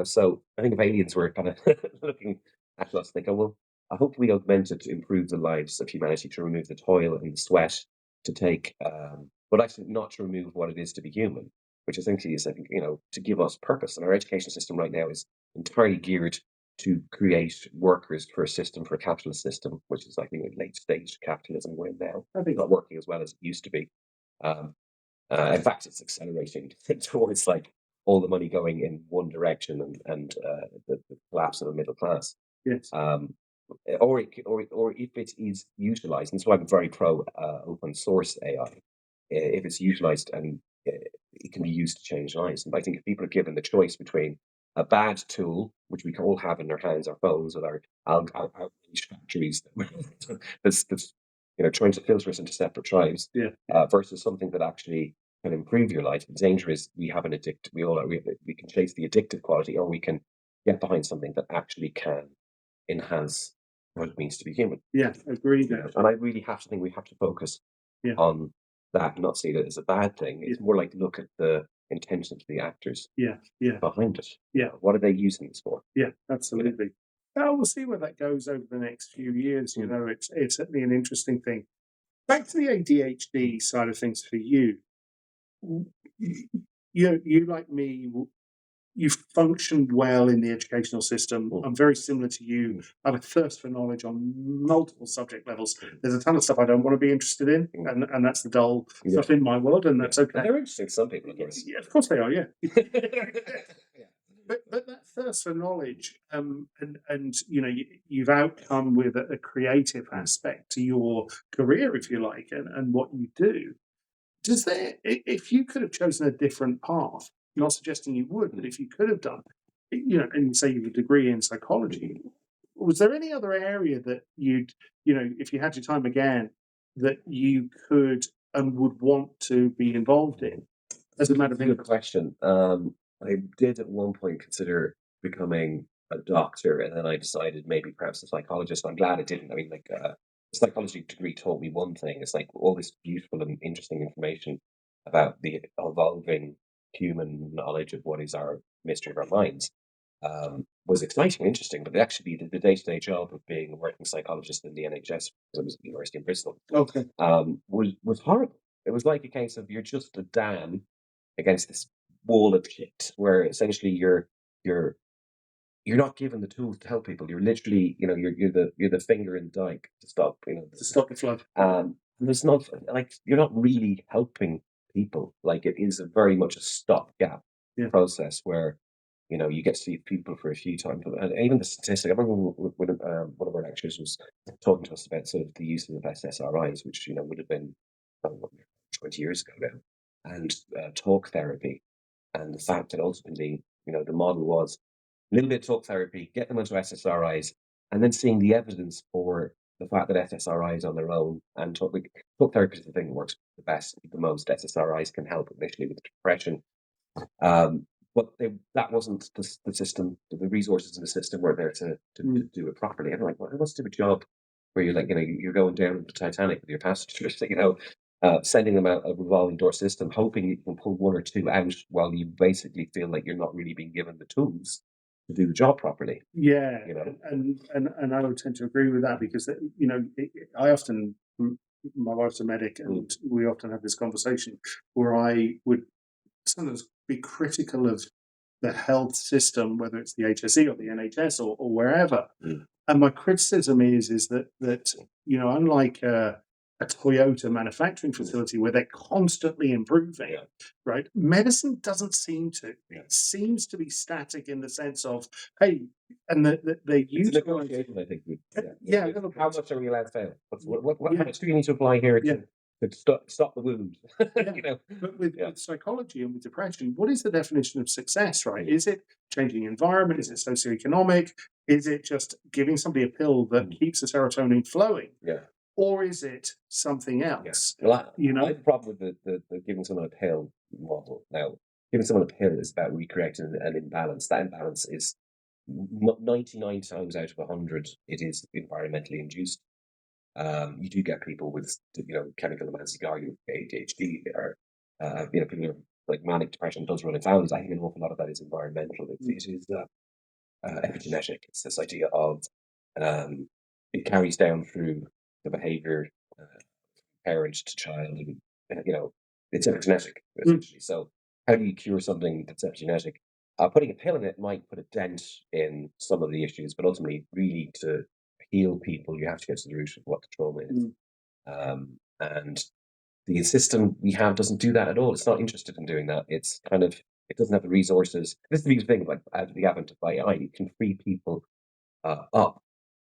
so I think if aliens were kind of looking at us, they go, well, I hope we augment it to improve the lives of humanity, to remove the toil and the sweat, to take, but actually not to remove what it is to be human, which essentially is, I think, to give us purpose. And our education system right now is entirely geared to create workers for a system, for a capitalist system, which is like late stage capitalism we're in now. I think Not working as well as it used to be. Um, in fact, it's accelerating towards like all the money going in one direction and the collapse of the middle class. yes. Or if it is utilized, and that's why I'm very pro open source AI. If it's utilized and it can be used to change lives, and I think if people are given the choice between a bad tool, which we can all have in our hands, our phones, with our outreach factories, that's trying to filter us into separate tribes, Yeah. versus something that actually can improve your life. The danger is we have an addict. We can chase the addictive quality, or we can get behind something that actually can enhance what it means to be human. Yeah. Agreed. And I really have to think we have to focus Yeah. on that, not see it as a bad thing. It's more like look at the intentions of the actors Yeah. Yeah. behind it. Yeah. What are they using this for? Yeah. Absolutely. Well, we'll see where that goes over the next few years. It's certainly an interesting thing. Back to the ADHD side of things for you. You like me, you've functioned well in the educational system. I'm very similar to you. I have a thirst for knowledge on multiple subject levels. There's a ton of stuff I don't want to be interested in, and that's the dull stuff in my world, and that's okay. And they're interesting to some people, of course. Yeah, of course they are. Yeah. But that thirst for knowledge, and you've outcome with a creative aspect to your career, if you like, and what you do. Does there, if you could have chosen a different path, not suggesting you would, but if you could have done, and you say you have a degree in psychology, was there any other area that you'd, if you had your time again, that you could and would want to be involved in as a matter of Good interest? question. I did at one point consider becoming a doctor, and then I decided maybe perhaps a psychologist. I'm glad I didn't. I mean, like a psychology degree taught me one thing. It's like all this beautiful and interesting information about the evolving human knowledge of what is our mystery of our minds. Was exciting and interesting, but actually the day-to-day job of being a working psychologist in the NHS, because I was at the University in Bristol, Okay. was horrible. It was like a case of you're just a dam against this wall of shit, where essentially you're not given the tools to help people. You're literally, you're the finger in the dike to stop, To stop the flood. and there's not like you're not really helping people. Like it is a very much a stopgap Yeah. process where you get to see people for a few times, and even the statistic. I remember when one of our lecturers was talking to us about sort of the use of SSRIs, which would have been 20 years ago now, and talk therapy, and the fact that ultimately the model was a little bit of talk therapy, get them into SSRIs, and then seeing the evidence for the fact that SSRIs on their own and talk therapy is the thing that works the best, the most. SSRIs can help initially with depression, but that wasn't the system. The resources in the system weren't there to do it properly. I'm like, well, who wants to do a job where you're like, you're going down the Titanic with your passengers, sending them out a revolving door system, hoping you can pull one or two out while you basically feel like you're not really being given the tools to do the job properly. Yeah, and I would tend to agree with that because I often, my wife's a medic, and we often have this conversation where I would sometimes be critical of the health system, whether it's the HSE or the NHS or wherever. Mm. And my criticism is that unlike a Toyota manufacturing facility where they're constantly improving, Yeah. right? Medicine doesn't seem to. Yeah. It seems to be static in the sense of, hey, and they It's use a negotiation, I think. yeah, a little How bit. much are we allowed to fail? How Yeah. much do you need to apply here Yeah. to stop the wound? Yeah. You know? But with Yeah. psychology and with depression, what is the definition of success, right? Mm. Is it changing environment? Is it socioeconomic? Is it just giving somebody a pill that keeps the serotonin flowing? Yeah. Or is it something Yeah. else? Well, I I have a problem with the giving someone a pill model. Now, giving someone a pill is about recreating an imbalance. That imbalance is 99 times out of 100, it is environmentally induced. You do get people with, chemical demands, argue ADHD, or people who are like manic depression does run its families. I think an awful lot of that is environmental. It is epigenetic. It's this idea of it carries down through the behavior, parent to child, and it's epigenetic essentially. So, how do you cure something that's epigenetic? Putting a pill in it might put a dent in some of the issues, but ultimately, really, to heal people, you have to get to the root of what the trauma is. And the system we have doesn't do that at all. It's not interested in doing that. It doesn't have the resources. This is the big thing about the advent of AI. You can free people up,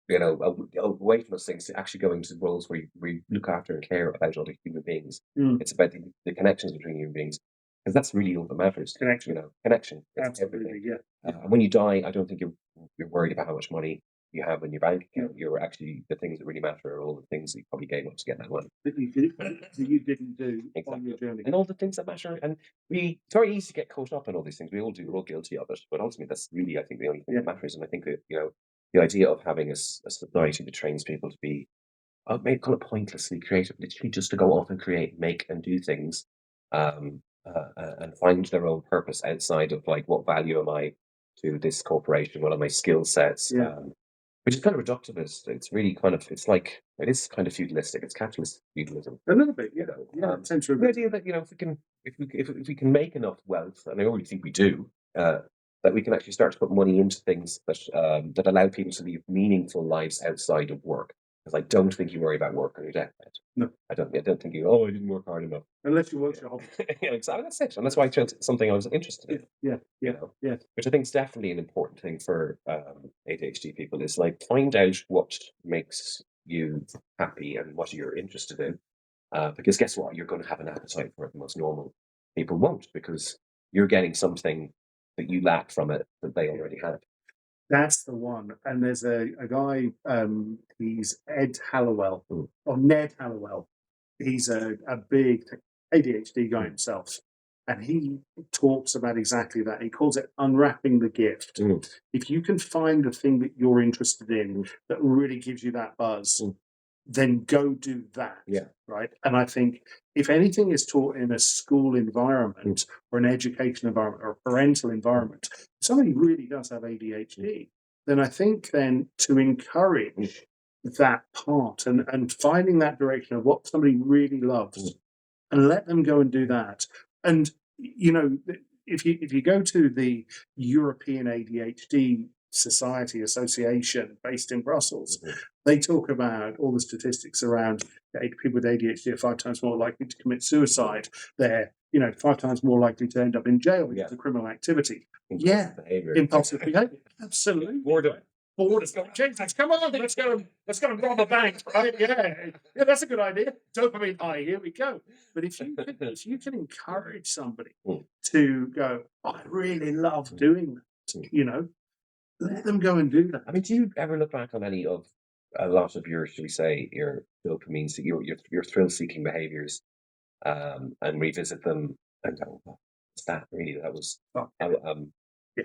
away from those things to actually go into roles where you look after and care about other human beings. It's about the connections between human beings, because that's really all that matters. Connection. Connection. It's Absolutely, everything. yeah. And when you die, I don't think you're worried about how much money you have in your bank account. You're actually, the things that really matter are all the things that you probably gave up to get that money. That you didn't do on your journey. And all the things that matter. And it's very easy to get caught up in all these things. We all do. We're all guilty of it. But ultimately, that's really, I think, the only thing that matters. And I think that, the idea of having a society that trains people to be, maybe call it pointlessly creative, literally just to go off and create, make, and do things, and find their own purpose outside of like, what value am I to this corporation? What are my skill sets? Yeah. Which is kind of reductivist. It's really it is kind of feudalistic. It's capitalist feudalism. A little bit, essentially. The idea that if we can make enough wealth, and I already think we do, that we can actually start to put money into things that allow people to live meaningful lives outside of work. Because I don't think you worry about work on your deathbed. No, I don't think you. I didn't work hard enough. Unless you work your hobby. Exactly. That's it, and that's why I chose something I was interested in. Yeah. Which I think is definitely an important thing for ADHD people. Is like, find out what makes you happy and what you're interested in. Because guess what? You're going to have an appetite for it. Most normal people won't, because you're getting something that you lack from it that they already have. That's the one. And there's a guy, he's Ed Hallowell, or Ned Hallowell. He's a big ADHD guy himself. And he talks about exactly that. He calls it unwrapping the gift. If you can find the thing that you're interested in that really gives you that buzz, then go do that. Yeah. Right. And I think if anything is taught in a school environment or an education environment or a parental environment, if somebody really does have ADHD, then I think then to encourage that part and finding that direction of what somebody really loves and let them go and do that. And, if you go to the European ADHD Society Association based in Brussels, they talk about all the statistics around people with ADHD are 5 times more likely to commit suicide. They're 5 times more likely to end up in jail because of criminal activity. Impulsive behavior. Absolutely. Boredom. Jesus, come on, let's go and rob a bank, right? Yeah, that's a good idea. Dopamine high, here we go. But if you can encourage somebody to go, I really love doing that, let them go and do that. I mean, do you ever look back on any of a lot of your, should we say, your dopamine, your thrill-seeking behaviors, and revisit them and go, what's that really? That was,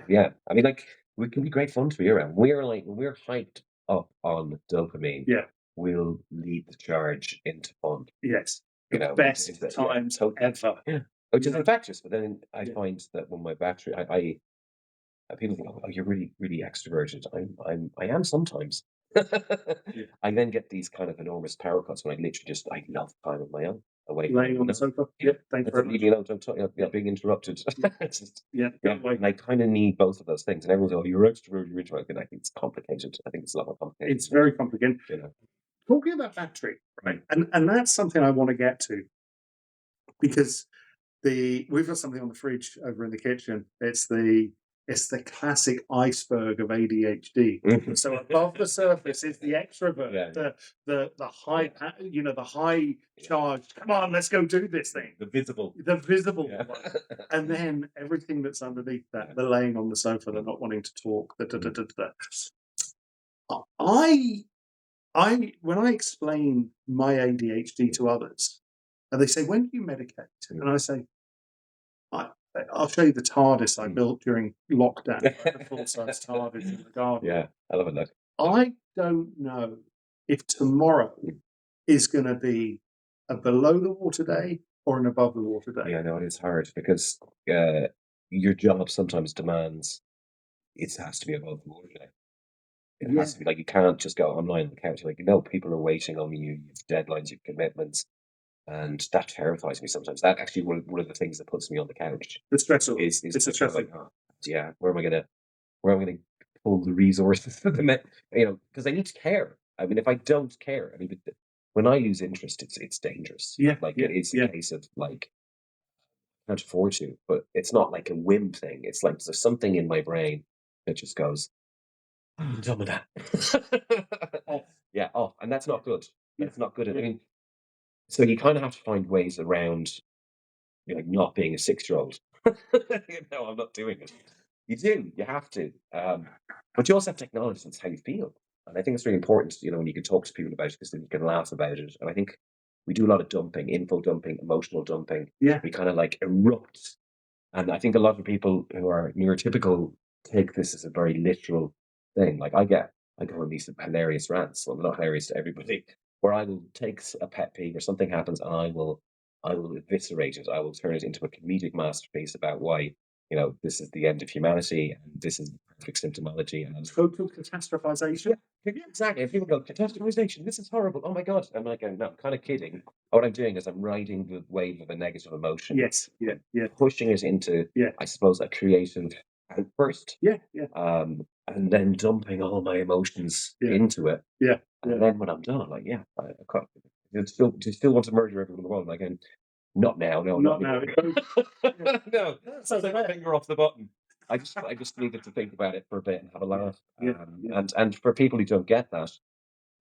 yeah. I mean, like, we can be great fun to be around. When we're hyped up on dopamine, we'll lead the charge into fun. Yes. The best times ever. Yeah. Which is infectious, but then I find that when my battery, people think, oh, you're really, really extroverted. I am sometimes. I then get these kind of enormous power cuts when I love time of my own. away from Laying it. on the No, sofa. Yep. Thanks that's very it. much. Leave me alone. Don't talk. You're being interrupted. It's just, Yeah. yeah, and I kind of need both of those things. And everyone's like, "Oh, you're extrovert, you're introvert." And I think it's complicated. I think it's a lot more complicated. It's very complicated. You know. Talking about battery, right? And that's something I want to get to, because we've got something on the fridge over in the kitchen. It's the classic iceberg of ADHD. So above the surface is the extrovert, Yeah. the high, the high charged. Come on, let's go do this thing. The visible. One. And then everything that's underneath that, the laying on the sofa, they're not wanting to talk. When I explain my ADHD to others, and they say, "When do you medicate?" And I say, I'll show you the TARDIS I built during lockdown, the full-size TARDIS in the garden. Yeah, I love it. I don't know if tomorrow is going to be a below the water day or an above the water day. Yeah, no, it is hard because your job sometimes demands it has to be above the water day. It has to be like you can't just go online on the couch. Like, people are waiting on you. You have deadlines, you have commitments. And that terrifies me sometimes. That actually one of the things that puts me on the couch. The stressful. Is it's a stressful. like, oh, yeah, where am I gonna pull the resources for the because I need to care. I mean, if I don't care, when I lose interest, it's dangerous. It is a case of like I can't afford to, but it's not like a whim thing. It's like there's something in my brain that just goes, I'm done with that. Off, and that's not good. That's not good. I mean, so you kind of have to find ways around, not being a 6-year-old. I'm not doing it. You have to. But you also have to acknowledge that's how you feel. And I think it's really important, when you can talk to people about it, because then you can laugh about it. And I think we do a lot of dumping, info dumping, emotional dumping. Yeah. We kind of like erupt. And I think a lot of people who are neurotypical take this as a very literal thing. Like I go on these hilarious rants, well, not hilarious to everybody, where I will take a pet peeve or something happens and I will eviscerate it. I will turn it into a comedic masterpiece about why, this is the end of humanity and this is perfect symptomology. And total catastrophization. Yeah, exactly. And people go, catastrophization, this is horrible. Oh my God. I'm like, no, I'm kind of kidding. What I'm doing is I'm riding the wave of a negative emotion. Yes. Yeah. Pushing it into, I suppose, a creative outburst. Yeah. And then dumping all my emotions into it. Yeah. And then when I'm done, I'm like, I can't. Do you still want to murder everyone in the world? Like, not now. No, Not now. No. So take my finger off the button. I just needed to think about it for a bit and have a laugh. And for people who don't get that,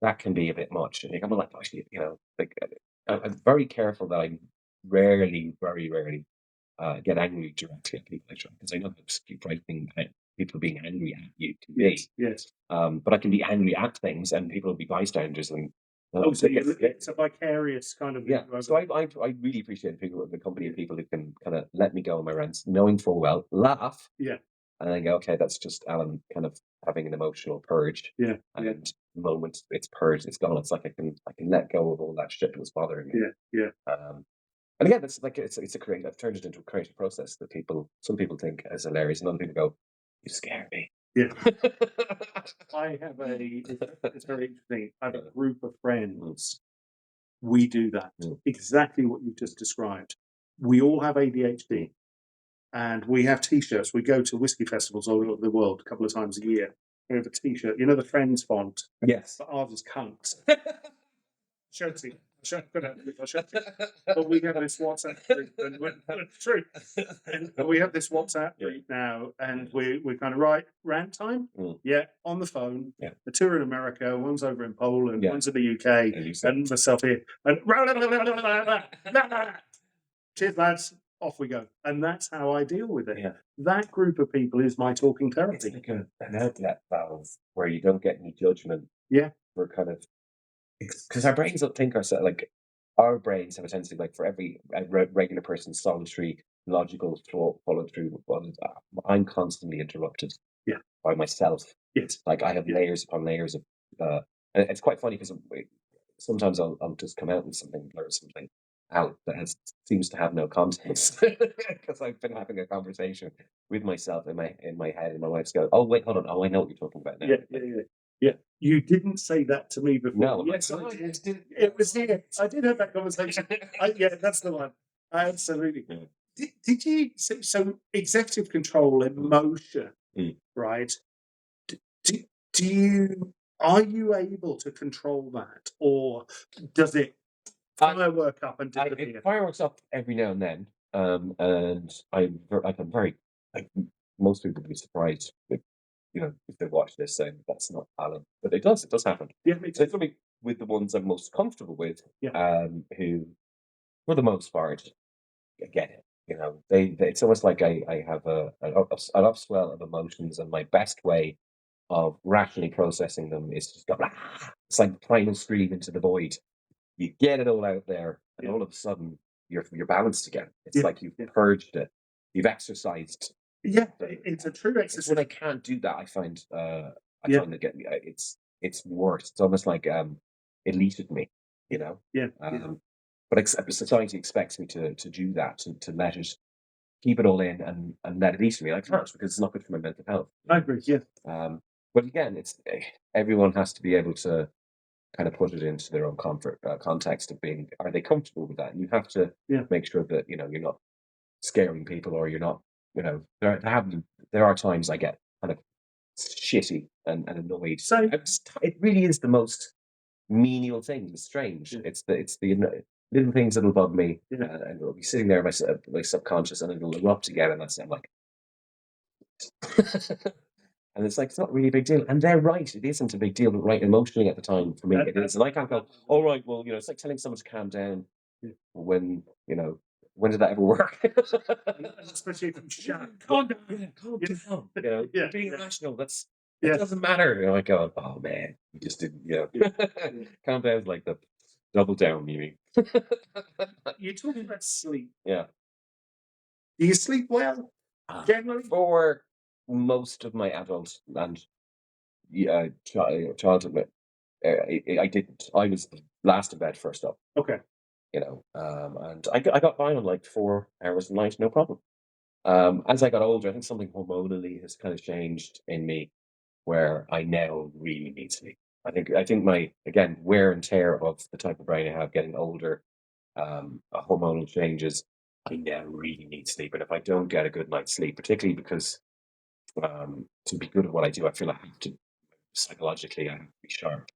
that can be a bit much. And I'm like, actually, I'm very careful that I rarely, very rarely, get angry directly at people because I know how frightening people being angry at you can be. Yes. But I can be angry at things, and people will be bystanders. And so it's a vicarious kind of. Yeah. So I really appreciate the company of people who can kind of let me go on my rants, knowing full well, laugh. Yeah. And then go, okay, that's just Alan kind of having an emotional purge. Yeah. And the moment it's purged, it's gone. It's like I can let go of all that shit that was bothering me. Yeah. And again, it's like it's a creative. I've turned it into a creative process that some people think is hilarious, and other people go, "You scare me." Yeah. I have it's very interesting. I have a group of friends. We do that exactly what you've just described. We all have ADHD, and we have T-shirts. We go to whiskey festivals all over the world a couple of times a year. We have a T-shirt. You know the Friends font. Yes. But ours is cunts. But we have this WhatsApp group, and true. And we have this WhatsApp group now, and we kind of rant time. Yeah, on the phone. Yeah. The two are in America, one's over in Poland, one's in the UK, and myself here. And cheers, lads. Off we go. And that's how I deal with it. Yeah. That group of people is my talking therapy. It's like an outlet valve where you don't get any judgment. Yeah. For kind of, because our brains don't think ourselves, like our brains have a tendency, like for every regular person, solitary, logical thought followed through. I'm constantly interrupted. Yeah. By myself. Yes. Like I have layers upon layers of, and it's quite funny because sometimes I'll just come out with something, blurt something out that seems to have no context because I've been having a conversation with myself in my head, and my wife's going, "Oh wait, hold on, oh I know what you're talking about now." Yeah. You didn't say that to me before. No, Yes, like, I "Oh, did. did- It was here. I did have that conversation. Yeah, that's the one. Absolutely. Yeah. Did you so executive control emotion, Mm. right? Do, do you are you able to control that, or does it firework up and It disappear? fireworks up every now and then, and I'm very like most people would be surprised if if they watch this saying that's not Alan, but it does happen. Yeah, me So it's too. only with the ones I'm most comfortable with, Yeah. who for the most part get it. It's almost like I have an upswell of emotions, and my best way of rationally processing them is just go, "Ah!" It's like the primal scream into the void. You get it all out there, and Yeah. all of a sudden you're balanced again. It's Yeah. like you've Yeah. purged it, you've exercised. Yeah, it's a true It's when exercise. I can't do that, I Yeah. find it it's worse. It's almost like it deleted me, you Yeah. know. Yeah. Yeah. But society expects me to do that, to let it keep it all in and let it eat me. I can't because it's not good for my mental health. I agree. Yeah. But again, everyone has to be able to kind of put it into their own comfort context of being, are they comfortable with that? And you have to Yeah. make sure that you're not scaring people, or you're not, there are times I get kind of shitty and annoyed. So It really is the most menial thing. It's strange. yeah. It's the little things that'll bug me, Yeah. and it'll be sitting there in my subconscious, and it'll erupt again, and I'm like, and it's like it's not really a big deal, and they're right. It isn't a big deal, but right emotionally at the time for me it is, and I can't go, all right, well, it's like telling someone to calm down Yeah. when when did that ever work? And especially if you shout, calm down. Yeah, calm Yeah. down. Yeah. You're being Yeah. irrational. It Yeah. doesn't matter. I go, oh man, you just didn't. Yeah. Calm down is like the double down, you mean? You talk about sleep. Yeah. Do you sleep well generally? For most of my adult and childhood, I didn't. I was the last in bed first up. Okay. And I got by on like 4 hours a night, no problem. As I got older, I think something hormonally has kind of changed in me where I now really need sleep. I think my again wear and tear of the type of brain I have getting older, hormonal changes. I now really need sleep, and if I don't get a good night's sleep, particularly because to be good at what I do, I feel I have to psychologically I have to be sharp.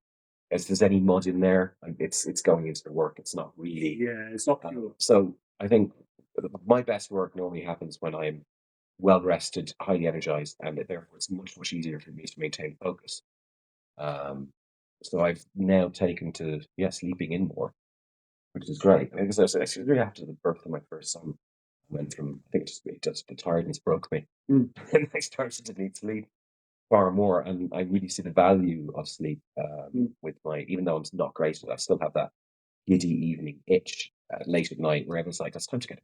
If there's any mud in there, it's going into the work. It's not really. Yeah, it's not pure. So I think my best work normally happens when I'm well rested, highly energized, and therefore it's much easier for me to maintain focus. Um, so I've now taken to sleeping in more, which is great. Because I was actually really after the birth of my first son, I went from I think just the tiredness broke me, Mm. and I started to need sleep far more, and I really see the value of sleep with my even though I'm not great at it, I still have that giddy evening itch late at night where everyone's like, "It's time to get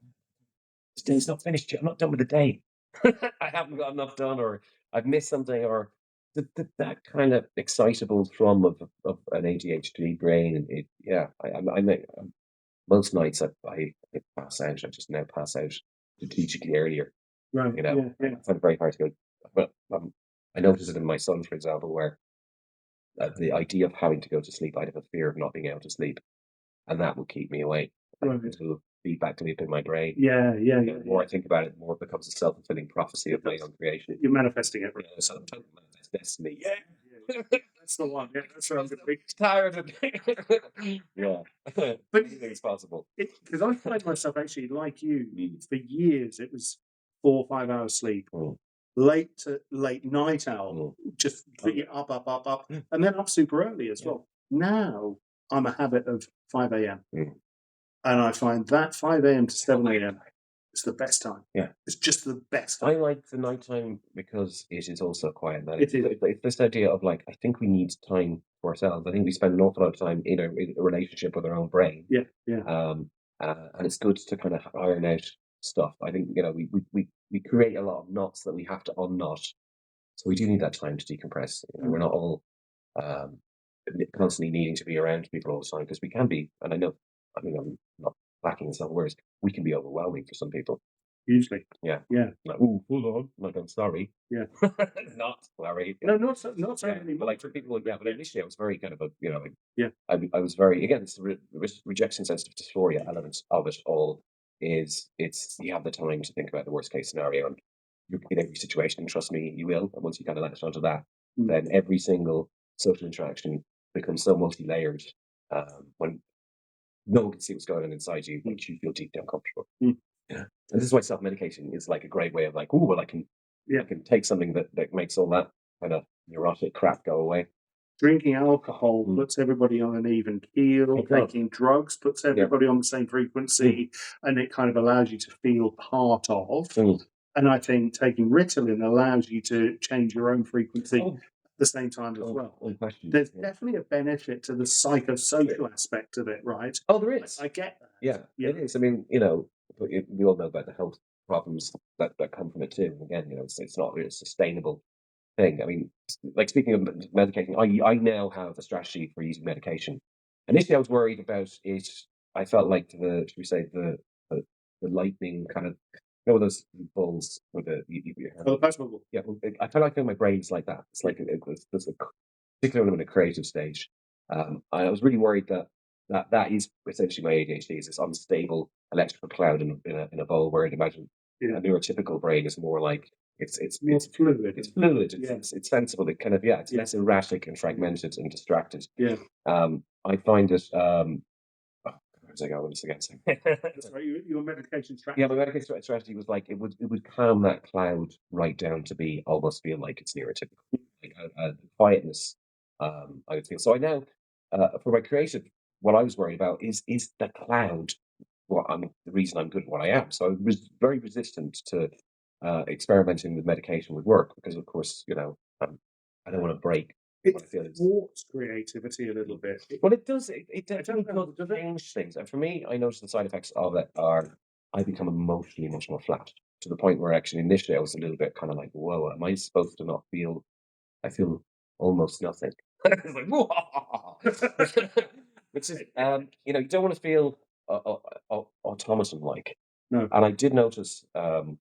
this day's not finished yet. I'm not done with the day. I haven't got enough done, or I've missed something, or that kind of excitable thrum of an ADHD brain. And most nights I pass out. I just now pass out strategically earlier. Right. Yeah. Yeah. I find it very hard to go. But I notice it in my son, for example, where the idea of having to go to sleep, I'd have a fear of not being able to sleep, and that will keep me awake. Right. It will feedback to me in my brain. Yeah. Yeah. The more I think about it, the more it becomes a self-fulfilling prophecy of my own creation. You're manifesting it. So I'm talking about this destiny. Yeah. That's the one. Yeah, that's what I'm going to be. Tired of it. Yeah. But Anything's possible. because I find myself actually like you Mm. for years, it was 4 or 5 hours sleep, Mm. late night owl, just be up, Mm. and then up super early as Yeah. well. Now I'm a habit of 5 a.m. Mm. and I find that 5 a.m. to 7 a.m. is the best time. Yeah. It's just the best I time. like the nighttime because it is also quiet. Now, It is. it's this idea of like, I think we need time for ourselves. I think we spend an awful lot of time in a relationship with our own brain. Yeah. Yeah. And it's good to kind of iron out stuff. I think we create a lot of knots that we have to unknot. So we do need that time to decompress. We're not all um, constantly needing to be around people all the time because we can be. And I know, I mean, I'm not lacking in some words. We can be overwhelming for some people. Usually. Yeah. Yeah. Like, "Ooh, hold on." Like, "I'm sorry." Yeah. Not sorry. No, not so Yeah, but, anymore. like, for people yeah, but initially I was very kind of a, like, Yeah. I was very again, it's the rejection sensitive dysphoria element of it all is it's you have the time to think about the worst case scenario, and you in every situation, trust me, you will, and once you kinda latch onto that, Mm. then every single social interaction becomes so multi-layered, when no one can see what's going on inside you, makes you feel deeply uncomfortable. Mm. Yeah. And this is why self-medication is like a great way of like, oh, well, Yeah. I can take something that makes all that kind of neurotic crap go away. Drinking alcohol Mm. puts everybody on an even keel. It does. Taking drugs puts Yeah. everybody on the same Mm. frequency, and it kind of allows you to feel part of. Mm. And I think taking Ritalin allows you to change your own frequency Oh, at the same time as well. unquestionably. There's Yeah. definitely a benefit to the psychosocial aspect of it, right? Oh, there is. I get that. Yeah, Yeah. it is. I mean, but we all know about the health problems that come from it too. And again, it's not really a sustainable thing. I mean, like speaking of medication, I now have a strategy for using medication. Initially, I was worried about it. I felt like should we say the, the lightning kind of those balls with your hand. Oh, that's what Yeah, well, I feel like my brain's like that. It's like there's a particularly when I'm in a creative stage. I was really worried that is essentially my ADHD is this unstable electrical cloud in a bowl where I'd imagine Yeah. a neurotypical brain is more like it's more fluid. it's fluid. Yeah. It's sensible. It kind of it's Yeah. less erratic and fragmented and distracted. Yeah. I find it. Where was I going with this again? That's right. Your medication strategy. Yeah, my medication strategy was like it would calm that cloud right down to be almost feel like it's neurotypical, like a quietness. I would feel so. I now for my creative, what I was worried about is the cloud. Well, I mean, the reason I'm good at what I am. So I was very resistant to experimenting with medication would work because, of course, I don't want to break what I It feel is. thwarts creativity a little bit. Well, it does. It I definitely don't know. does Does it? change things. And for me, I noticed the side effects of it are I become emotionally much more flat to the point where actually initially I was a little bit kind of like, whoa, am I supposed to not feel? I feel almost nothing. It's like, whoa. Which is, you don't want to feel automaton like. No. And I did notice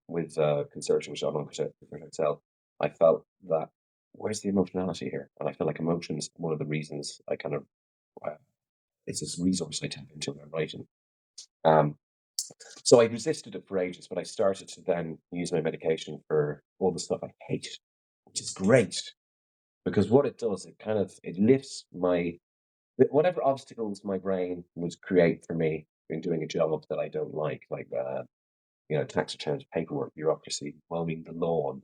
with conservation, which I'm not going to tell, I felt that where's the emotionality here? And I feel like emotions one of the reasons I kind of it's this resource I tap into when I'm writing. Um, so I resisted it for ages, but I started to then use my medication for all the stuff I hate, which is great because what it does, it lifts whatever obstacles my brain would create for me in doing a job that I don't like tax returns, paperwork, bureaucracy, mowing the lawn,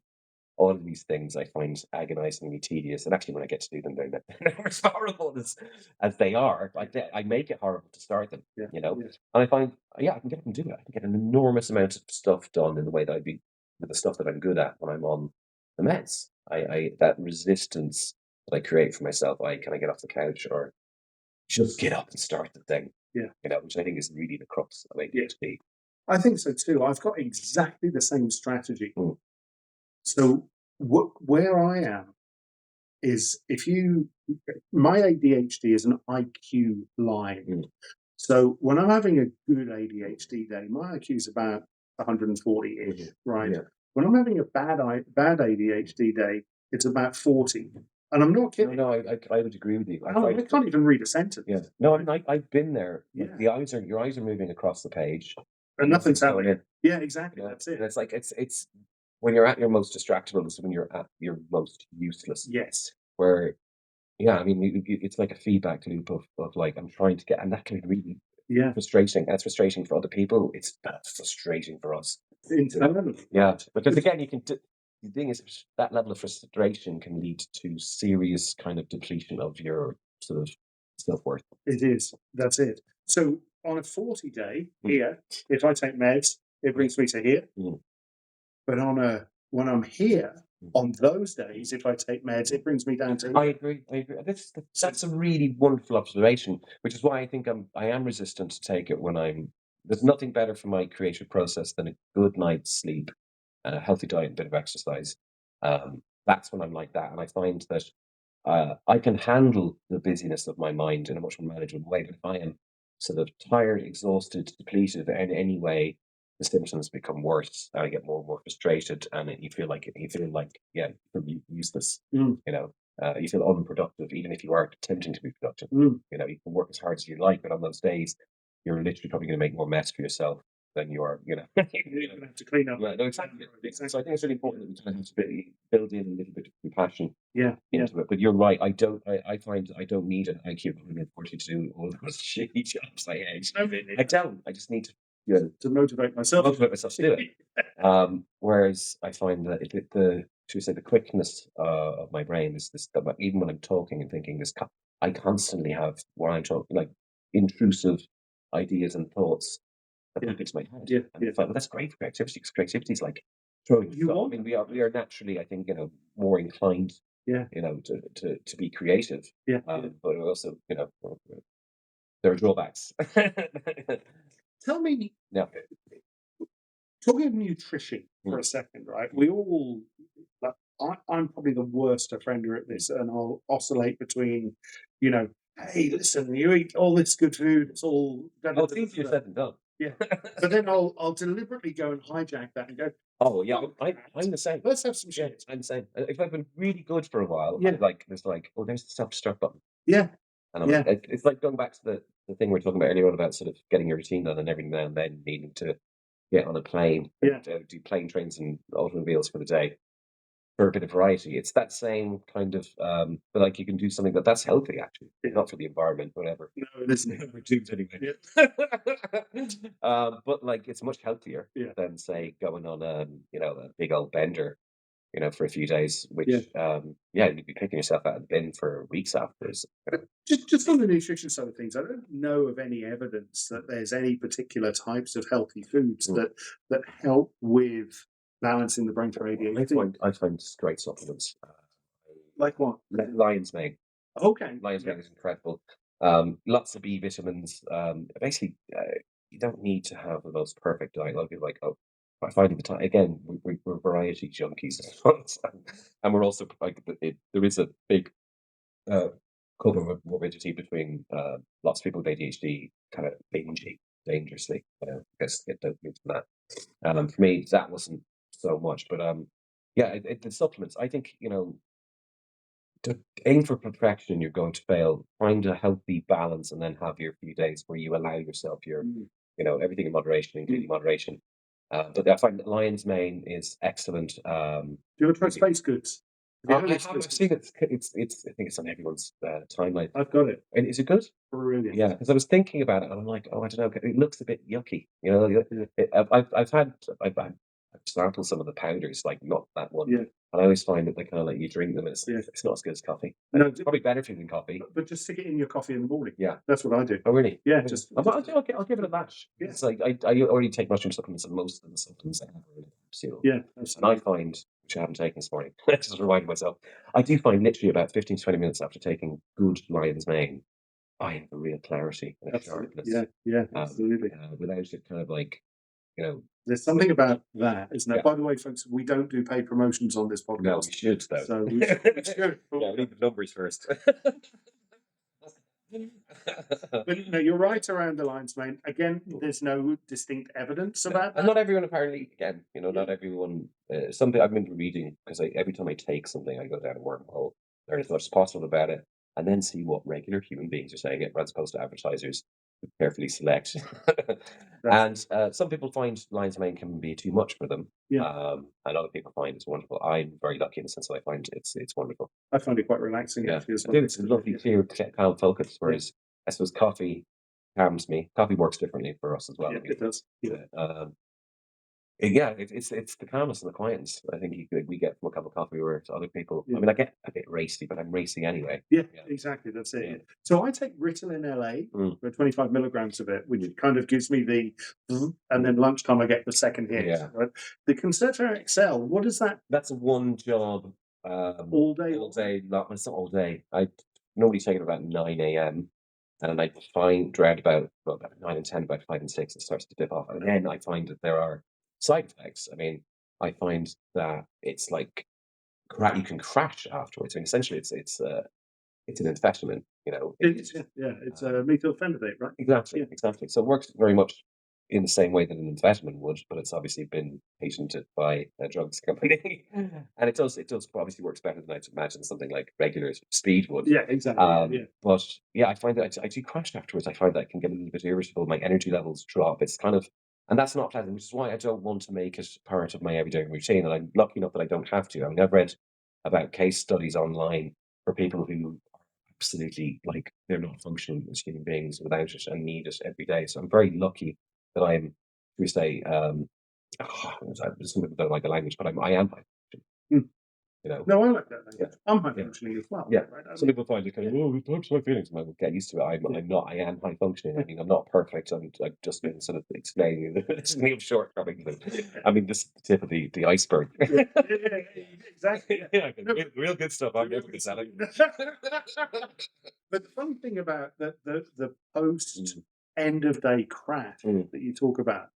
all of these things I find agonizingly tedious. And actually, when I get to do them, they're never as horrible as they are. I make it horrible to start them, Yeah. And I find, yeah, I can get up and do it. I can get an enormous amount of stuff done in the way that I'd be with the stuff that I'm good at when I'm on the meds. I that resistance that I create for myself, I kind of get off the couch or just get up and start the thing. Yeah. Which I think is really the crux of ADHD. I think so too. I've got exactly the same strategy. Mm. So where I am is my ADHD is an IQ line. Mm. So when I'm having a good ADHD day, my IQ is about 140-ish, right? Yeah. When I'm having a bad ADHD day, it's about 40. And I'm not kidding. No, I would agree with you. I can't even read a sentence. Yeah. No, I mean, I've been there. Yeah. Your eyes are moving across the page. And nothing's going happening. in. Yeah, exactly. That's it. And it's like it's when you're at your most distractible is when you're at your most useless. Yes. Where, yeah, I mean, it's like a feedback loop of like I'm trying to get, and that can be really frustrating. That's frustrating for other people. It's frustrating for us. Internally. Yeah, because again, the thing is that level of frustration can lead to serious kind of depletion of your sort of self-worth. It is. That's it. So on a 40 day here, if I take meds, it brings me to here. Mm. But when I'm here on those days, if I take meds, it brings me down to here. I agree. That's a really wonderful observation, which is why I think I am resistant to take it when there's nothing better for my creative process than a good night's sleep and a healthy diet and a bit of exercise. That's when I'm like that. And I find that I can handle the busyness of my mind in a much more manageable way. But if I am sort of tired, exhausted, depleted in any way, the symptoms become worse, and I get more and more frustrated, and you feel like useless. Mm. You know, you feel unproductive, even if you are attempting to be productive. Mm. You know, you can work as hard as you like, but on those days, you're literally probably going to make more mess for yourself than you are. You know, You're going to have to clean up. yeah, no, exactly. Exactly. So I think it's really important that we kind of have to build in a little bit of compassion Yeah. Yeah. into it. But you're right. I find I don't need an IQ of 140 to do all those shitty jobs I hate. I don't. I just need to, you know, To motivate myself. motivate myself to do it. Whereas I find that the quickness of my brain is this. Even when I'm talking and thinking, I constantly have, while I'm talking, like intrusive ideas and thoughts that Yeah. pop into my head. Yeah. And Yeah. it's like, well, that's great for creativity, because creativity is like throwing You stuff. I want mean, we are naturally, I think, more inclined, Yeah. to be creative. Yeah. But we also, there are drawbacks. Tell me, Yeah. talking of nutrition for a second, right? We all, like, I'm probably the worst offender at this, and I'll oscillate between, hey, listen, you eat all this good food, it's all. Oh, it's easier said than done. Yeah. But then I'll deliberately go and hijack that and go, Oh yeah, "Fuck I'm the same. let's have some Yeah, shit." I'm the same. If I've been really good for a while, Yeah. there's like, oh, there's the self-destruct button. Yeah. And I'm Yeah. like, it's like going back to the thing we were talking about earlier on about sort of getting your routine done, and every now and then needing to get on a plane, Yeah. do plane, trains, and automobiles for the day for a bit of variety. It's that same kind of, but like you can do something that's healthy actually, not for the environment, whatever. No, it isn't. We're tubes anyway. Yeah. But like it's much healthier Yeah. than say going on a big old bender, for a few days, which you'd be picking yourself out of the bin for weeks afterwards. Just on the nutrition side of things, I don't know of any evidence that there's any particular types of healthy foods that help with balancing the brain for ADHD. I find great supplements. Like what? Lion's mane. Okay. Lion's mane is incredible. Lots of B vitamins. Basically, you don't need to have the most perfect diet. A lot of people are like, oh, by finding the time again, we're variety junkies, and we're also like there is a big comorbidity between lots of people with ADHD kind of binging dangerously. Because it don't need that. For me, that wasn't so much, but the supplements. I think to aim for perfection, you're going to fail. Find a healthy balance, and then have your few days where you allow yourself everything in moderation, including moderation. But I find that lion's mane is excellent. Do you ever try Really- space goods? Have you I had have. any I've space seen it. I think it's on everyone's timeline. goods? I've got it. And is it good? Brilliant. Yeah, because I was thinking about it, and I'm like, oh, I don't know. It looks a bit yucky. I've sampled some of the powders, like not that one. Yeah. And I always find that they kind of like you drink them, and Yeah. it's not as good as coffee. No, It's probably better for you than coffee. but just stick it in your coffee in the morning. Yeah. That's what I do. Oh, really? Yeah, I'll give it a bash. Yeah. It's like I already take mushroom supplements, and most of the supplements I have are in capsule. Yeah, And I find, which I haven't taken this morning, just reminding myself, I do find literally about 15 to 20 minutes after taking good lion's mane, I have a real clarity and a sharpness. Yeah, absolutely. Without it kind of like, There's something about that, isn't there? Yeah. By the way, folks, we don't do paid promotions on this podcast. no, we should though. So we should. Yeah, we need the numbers first. But no, you're right around the lion's mane. Again, there's no distinct evidence about that. And not everyone apparently, again, not everyone, something I've been reading, because every time I take something, I go down a wormhole, learn as much as possible about it, and then see what regular human beings are saying it, as opposed to advertisers who carefully select. And some people find lion's mane can be too much for them. Yeah. And other people find it's wonderful. I'm very lucky in the sense that I find it's wonderful. I find it quite relaxing, Yeah, actually, as I well. do. It's a lovely, clear, calm focus. Whereas I suppose coffee calms me. Coffee works differently for us as well. Yeah, it does. Yeah. It's the calmness and the quietness. I think we get from a cup of coffee, where to other people. Yeah. I mean, I get a bit racy, but I'm racing anyway. Yeah, exactly. That's it. Yeah. So I take Ritalin LA for 25 milligrams of it, which kind of gives me the, and then lunchtime I get the second hit. Yeah. Right? The Concerta XL, what is that? That's a one job. All day? All day. It's not all day. I normally take it about 9 a.m. and I find around about 9 and 10, about 5 and 6, it starts to dip off. And then I find that there are side effects. I mean, I find that it's like you can crash afterwards. I mean, essentially, it's an amphetamine. It's methylphenidate, right? Exactly. So it works very much in the same way that an amphetamine would, but it's obviously been patented by a drugs company. And it does obviously works better than I'd imagine something like regular speed would. Yeah, exactly. Yeah. But yeah, I find that I do crash afterwards. I find that I can get a little bit irritable. My energy levels drop. It's kind of, and that's not pleasant, which is why I don't want to make it part of my everyday routine. And I'm lucky enough that I don't have to. I mean, I've read about case studies online for people who absolutely like they're not functioning as human beings without it and need it every day. So I'm very lucky that I'm, we say, some people don't like the language, but I am, Mm. you know. No, I like that Yeah. language. I'm high Yeah. functioning as well. Yeah. Right? Some people find it kind of, oh, it hurts my feelings. And I will get used to it. I'm not, I am high functioning. I mean, I'm not perfect. I've just been sort of explaining this Neil shortcomings. I mean, this is the tip of the iceberg. Yeah, exactly. Yeah, No, real good stuff. I'm never selling. But the funny thing about the post Mm. end of day crash Mm. that you talk about,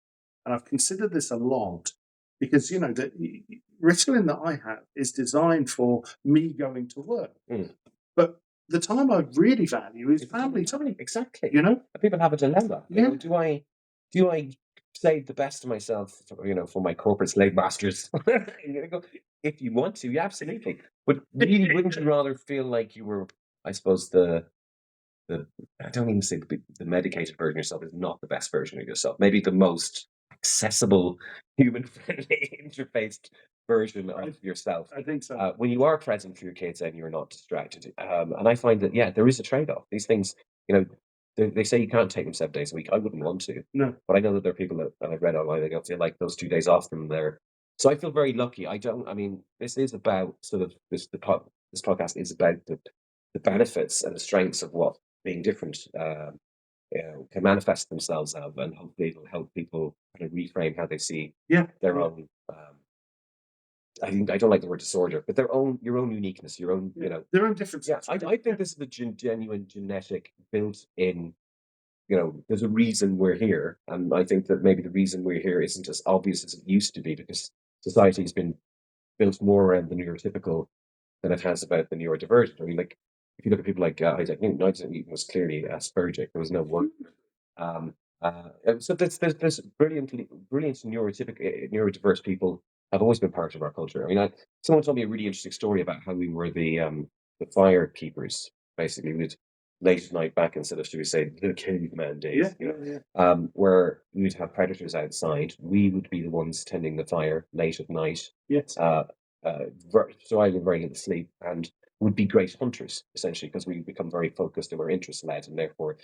and I've considered this a lot because you know the Ritalin that I have is designed for me going to work, Mm. but the time I really value is family time. Exactly. You know, People have a dilemma. You Yeah. know, do I save the best of myself, for my corporate slave masters? You go, if you want to, yeah, absolutely. But really, wouldn't you rather feel like you were, I suppose, the I don't even say the medicated version of yourself is not the best version of yourself. Maybe the most accessible, human friendly interfaced version of yourself. I think so. When you are present for your kids and you're not distracted. And I find that, yeah, there is a trade off. These things, you know, they say you can't take them 7 days a week. I wouldn't want to, No, but I know that there are people that I've read online that don't feel like those 2 days off from there. So I feel very lucky. I mean, this is about sort of this podcast is about the benefits and the strengths of what being different can manifest themselves of, and hopefully it'll help people kind of reframe how they see yeah, their yeah. own. I don't like the word disorder, but your own uniqueness, your own, Their own differences. Yeah, I think this is a genuine genetic built-in. There's a reason we're here, and I think that maybe the reason we're here isn't as obvious as it used to be because society has been built more around the neurotypical than it has about the neurodivergent. I mean, like if you look at people like Isaac Newton was clearly Aspergic. There was no word. Um, and so there's brilliant neurodiverse people have always been part of our culture. I mean, someone told me a really interesting story about how we were the fire keepers. Basically, we'd late at night back instead of, should we say, the caveman days. Where we'd have predators outside. We would be the ones tending the fire late at night. Yes. Surviving very little sleep, and would be great hunters essentially because we become very focused and we're interest led, and therefore,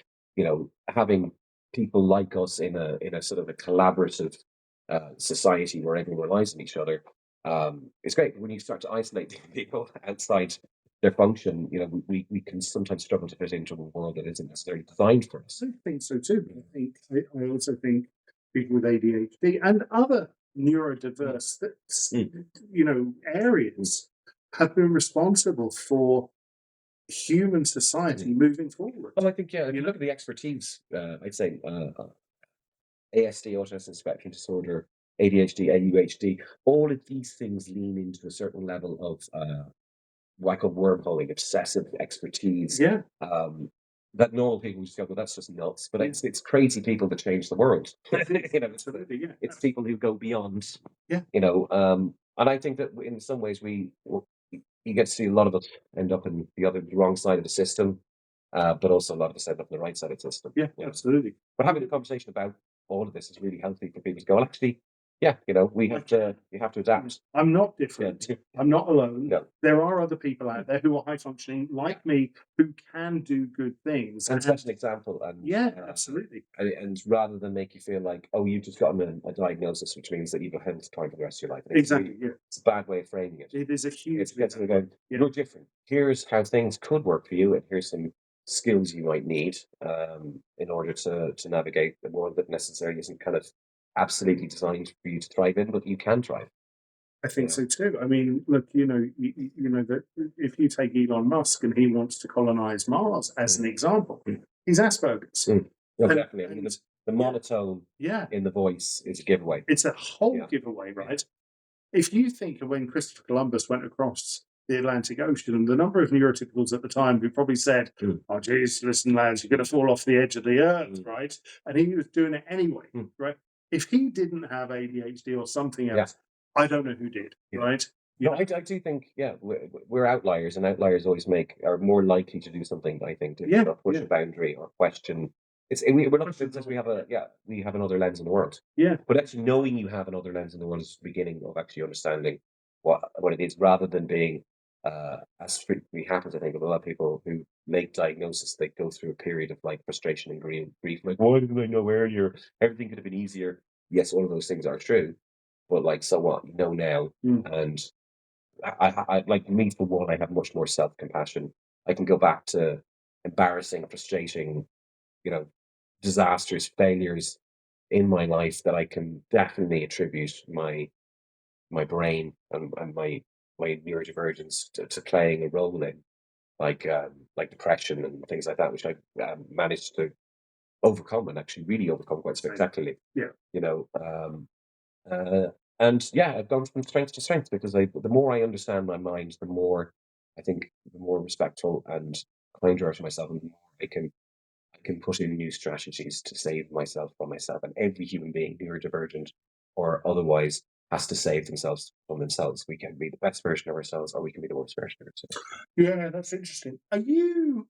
having people like us in a sort of a collaborative society where everyone relies on each other is great. But when you start to isolate people outside their function, we can sometimes struggle to fit into a world that isn't necessarily designed for us. I think so too. I also think people with ADHD and other neurodiverse areas have been responsible for human society moving forward. Well, I think, yeah, if you look at the expertise, I'd say ASD, autism spectrum disorder, ADHD, AUHD, all of these things lean into a certain level of what I call wormholing, obsessive expertise. Yeah. That normal people just go, well, that's just nuts. But it's crazy people that change the world. Absolutely, yeah. It's people who go beyond. Yeah. And I think that in some ways you get to see a lot of us end up in the wrong side of the system, but also a lot of us end up on the right side of the system. Yeah, absolutely. But having a conversation about all of this is really healthy for people to go, well, actually, yeah, you have to adapt. I'm not different. Yeah. I'm not alone. No. There are other people out there who are high functioning like me who can do good things. And set an example. And absolutely. And rather than make you feel like, oh, you've just gotten a diagnosis, which means that you've got health time for the rest of your life. Exactly. It's a bad way of framing it. It is a huge. It's getting going. You're different. Here's how things could work for you, and here's some skills you might need in order to navigate the world that necessarily isn't kind of absolutely designed for you to thrive in, but you can thrive. I think so too. I mean, look, that if you take Elon Musk and he wants to colonize Mars as an example, he's Asperger's. Well, definitely. I mean, the monotone in the voice is a giveaway. It's a whole giveaway, right? If you think of when Christopher Columbus went across the Atlantic Ocean. And the number of neurotypicals at the time who probably said, "Oh, geez, listen, lads, you're going to fall off the edge of the earth," right? And he was doing it anyway, right? If he didn't have ADHD or something else, I don't know who did, right? No, I do think, we're outliers, and outliers always are more likely to do something, I think, to push a boundary or question. We're not because we have another lens in the world. Yeah, But actually knowing you have another lens in the world is the beginning of actually understanding what it is, rather than being, as frequently happens, I think, with a lot of people who make diagnosis, they go through a period of like frustration and grief, like, why didn't I know earlier? Everything could have been easier. Yes, all of those things are true, but like, so what? You know now, and I like me for one. I have much more self compassion. I can go back to embarrassing, frustrating, you know, disasters, failures in my life that I can definitely attribute my brain and my neurodivergence to playing a role in, like depression and things like that, which I managed to overcome, and actually really overcome quite spectacularly. yeah. You know, uh, and I've gone from strength to strength because the more I understand my mind, the more I think, the more respectful and kinder to myself, and the more I can put in new strategies to save myself from myself. And every human being, neurodivergent or otherwise, has to save themselves from themselves. We can be the best version of ourselves, or we can be the worst version of ourselves. Yeah, that's interesting. Are you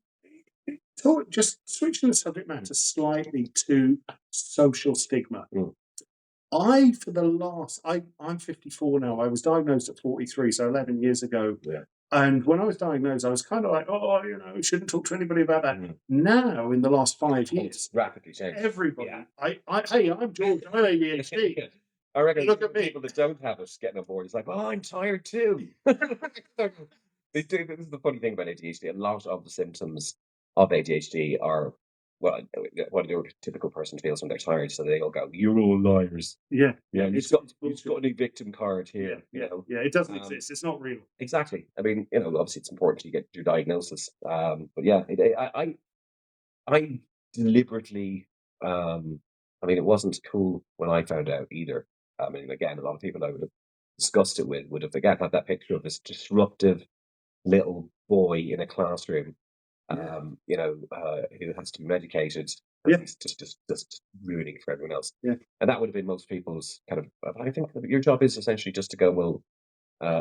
just switching the subject matter slightly to social stigma? For the last, I'm 54 now. I was diagnosed at 43, so 11 years ago. Yeah. And when I was diagnosed, I was kind of like, oh, shouldn't talk to anybody about that. Now, in the last 5 years, It's rapidly changed. everybody. Hey, I'm George. I'm ADHD. I reckon Look at me. people that don't have it getting on board. It's like, oh, I'm tired too. They do. This is the funny thing about ADHD. A lot of the symptoms of ADHD are what a neurotypical person feels when they're tired. So they all go, "You're all liars." Yeah, Yeah, it's you've got a victim card yeah, here. yeah, You know, yeah. It doesn't exist. It's not real. exactly. I mean, obviously it's important to get your diagnosis. But yeah, I deliberately, I mean, it wasn't cool when I found out either. I mean, again, a lot of people I would have discussed it with would have, again, had that picture of this disruptive little boy in a classroom, who has to be medicated, and Yeah. he's just ruining for everyone else. Yeah. And that would have been most people's kind of. I think that your job is essentially just to go, well,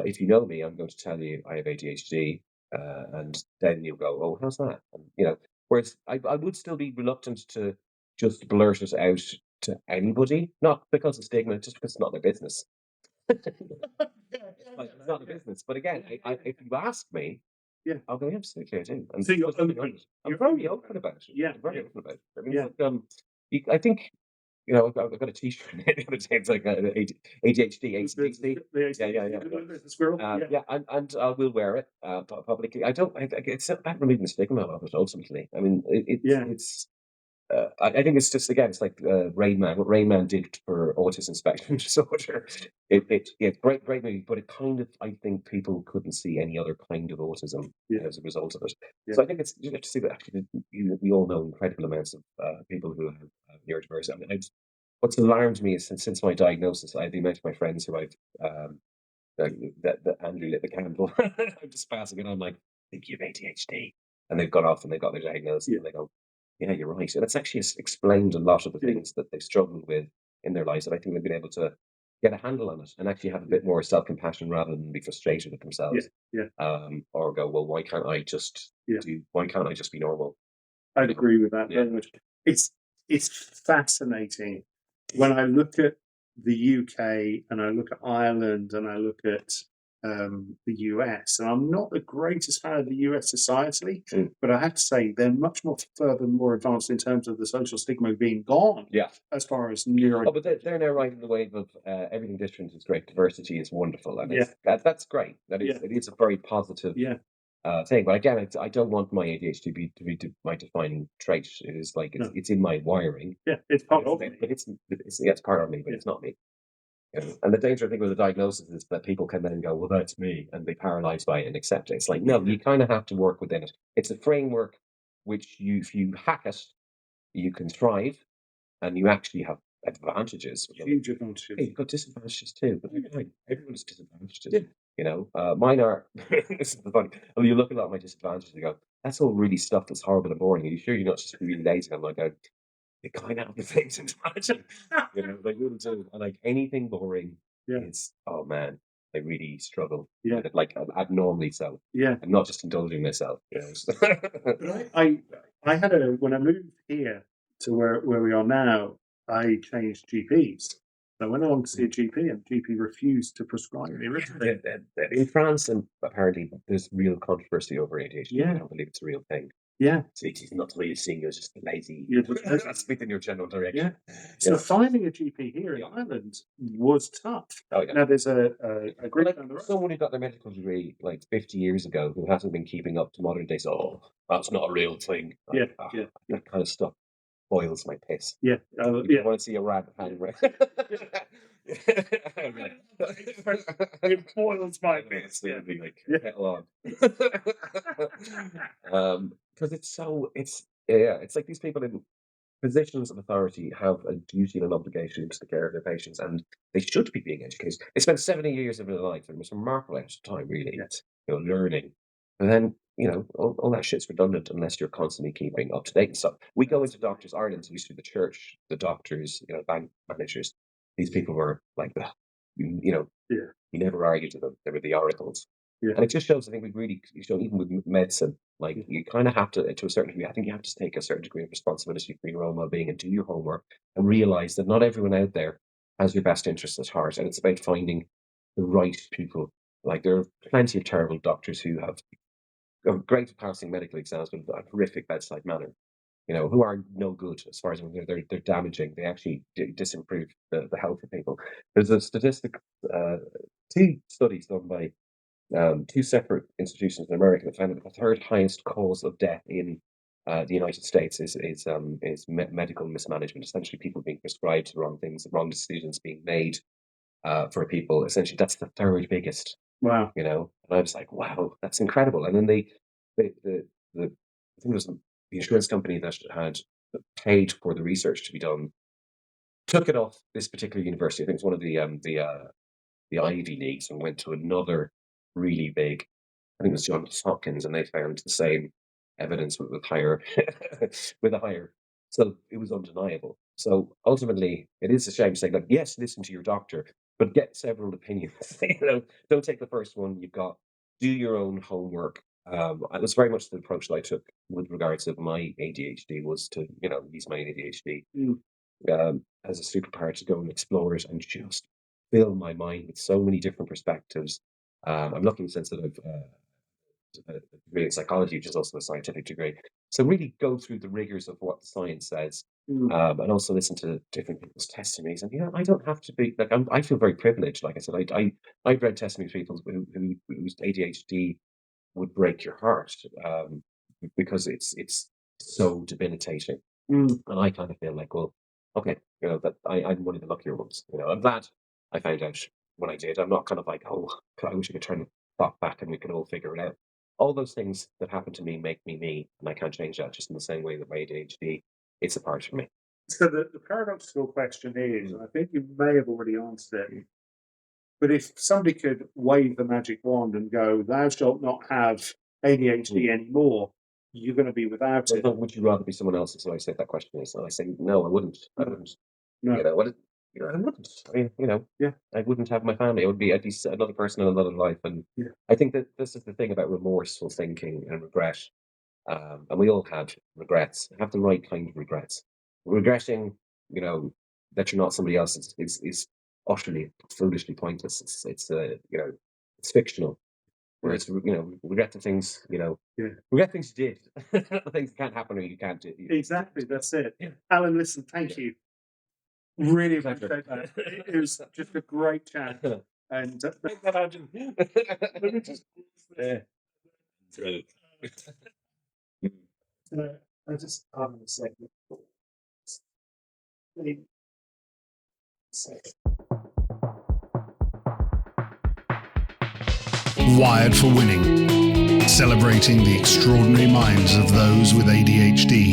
if you know me, I'm going to tell you I have ADHD, and then you'll go, oh, how's that? And, whereas I would still be reluctant to just blurt it out to anybody, not because of stigma, just because it's not their business. Like, it's not their business. But again, if you ask me, Yeah. I'll go, absolutely, I do. And So you're there's nothing open. wrong with it. I'm You're very open open about it. Yeah, I'm very yeah. open about it. I mean, Yeah. it's like, I think, I've got a T-shirt the other day. It's like ADHD, ADHD. The squirrel. And I will wear it publicly. It's about removing the stigma of it. Ultimately, I mean, it's. I think it's just, again, it's like Rain Man. What Rain Man did for autism spectrum disorder. It's great movie, but it kind of, I think people couldn't see any other kind of autism as a result of it. Yeah. So I think you have to see that actually we all know incredible amounts of people who have neurodiversity. I mean, what's alarmed me is since my diagnosis, the amount of my friends who I've that Andrew lit the candle. I'm just passing it on, like, I think you have ADHD, and they've gone off and they've got their diagnosis, and they go, yeah, you're right. And it's actually explained a lot of the things that they've struggled with in their lives, and I think they've been able to get a handle on it and actually have a bit more self compassion rather than be frustrated with themselves. Or go, well, why can't I just be normal? I'd agree with that very much. It's fascinating when I look at the UK and I look at Ireland and I look at the US, and I'm not the greatest fan of the US societally, but I have to say they're much more further, more advanced in terms of the social stigma being gone. Yeah. As far as neuro. Oh, but they're now riding the wave of everything different is great, diversity is wonderful, and that's great. It is a very positive thing. But again, I don't want my ADHD to be my defining trait. It is like it's in my wiring. Yeah, it's part of me. But it's part of me, but it's not me. And the danger, I think, with the diagnosis is that people can then go, well, that's me, and be paralyzed by it and accept it. It's like, no, you kind of have to work within it. It's a framework which if you hack it, you can thrive, and you actually have advantages. Huge advantages. Hey, you've got disadvantages too, but they're fine. Everyone's disadvantaged. Mine are. This is the fun. When you look at a lot of my disadvantages, and you go, "That's all really stuff that's horrible and boring." Are you sure you're not just really lazy? I'm like, they kind of have the things to imagine. They really do. And like anything boring Yeah. is, oh man, I really struggle Yeah. with it, like abnormally so. Yeah. I'm not just indulging myself. But I had when I moved here to where we are now, I changed GPs. So I went on to see a GP, and the GP refused to prescribe me originally. In France, and apparently there's real controversy over ADHD. I Yeah. don't believe it's a real thing. Yeah. So it's not really seeing you as just lazy. You're just lazy. That's within your general direction. So finding a GP here in Ireland was tough. Oh yeah. Now there's a group Like down the road. someone who got their medical degree like 50 years ago who hasn't been keeping up to modern days. Oh, that's not a real thing. Yeah, Like, yeah. That kind of stuff boils my piss. Yeah. You want to see a rabbit hanging around. It boils my piss. Yeah, be like, Yeah. kettle on. Because it's like these people in positions of authority have a duty and an obligation to take care of their patients, and they should be being educated. They spent 70 years of their life, and it was a remarkable amount of time, really, learning. And then, all that shit's redundant unless you're constantly keeping up to date and stuff. We go into Doctors Ireland, we used to be the church, the doctors, bank managers. These people were like, you never argued with them. They were the oracles. Yeah. And it just shows, I think, even with medicine, like you kind of have to a certain degree, I think you have to take a certain degree of responsibility for your own well-being and do your homework and realize that not everyone out there has your best interests at heart. And it's about finding the right people. Like there are plenty of terrible doctors who are great at passing medical exams, but a horrific bedside manner, who are no good as far as they're damaging. They actually disimprove the health of people. There's a statistic, 2 studies done by two separate institutions in America that found that the third highest cause of death in the United States is medical mismanagement. Essentially, people being prescribed the wrong things, the wrong decisions being made for people. Essentially, that's the third biggest. Wow. And I was like, wow, that's incredible. And then the I think it was the insurance company that had paid for the research to be done took it off this particular university. I think it's one of the Ivy Leagues, and went to another really big, I think it was Johns Hopkins, and they found the same evidence with higher, with a higher. So it was undeniable. So ultimately, it is a shame to say, like, yes, listen to your doctor, but get several opinions. Don't take the first one you've got. Do your own homework. It was very much the approach that I took with regards to my ADHD, was to use my ADHD as a superpower to go and explore it and just fill my mind with so many different perspectives. I'm lucky in the sense that I've a degree in psychology, which is also a scientific degree. So really go through the rigors of what the science says, and also listen to different people's testimonies. And I don't have to be like I feel very privileged. Like I said, I've read testimonies of people whose ADHD would break your heart, because it's so debilitating. And I kind of feel like, well, okay, that I'm one of the luckier ones. I'm glad I found out when I did. I'm not kind of like, oh, I wish I could turn the clock back and we could all figure it out. All those things that happen to me make me me, and I can't change that. Just in the same way that my ADHD, it's a part of me. So the paradoxical question is, and I think you may have already answered it, but if somebody could wave the magic wand and go, "Thou shalt not have ADHD anymore," you're going to be without it. Would you rather be someone else's? So I said that question is, and I say, no, I wouldn't. I wouldn't. No. I wouldn't. I mean, I wouldn't have my family. I'd be another person in another life. And I think that this is the thing about remorseful thinking and regret. And we all had regrets. Have the right kind of regrets. Regretting, that you're not somebody else is utterly foolishly pointless. It's fictional. Whereas regret the things regret things you did. Things that can't happen or you can't do. Exactly, that's it. Alan, listen, thank you. Really appreciate that. It was just a great chat. And let me just I just want to say Wired for Winning, celebrating the extraordinary minds of those with ADHD.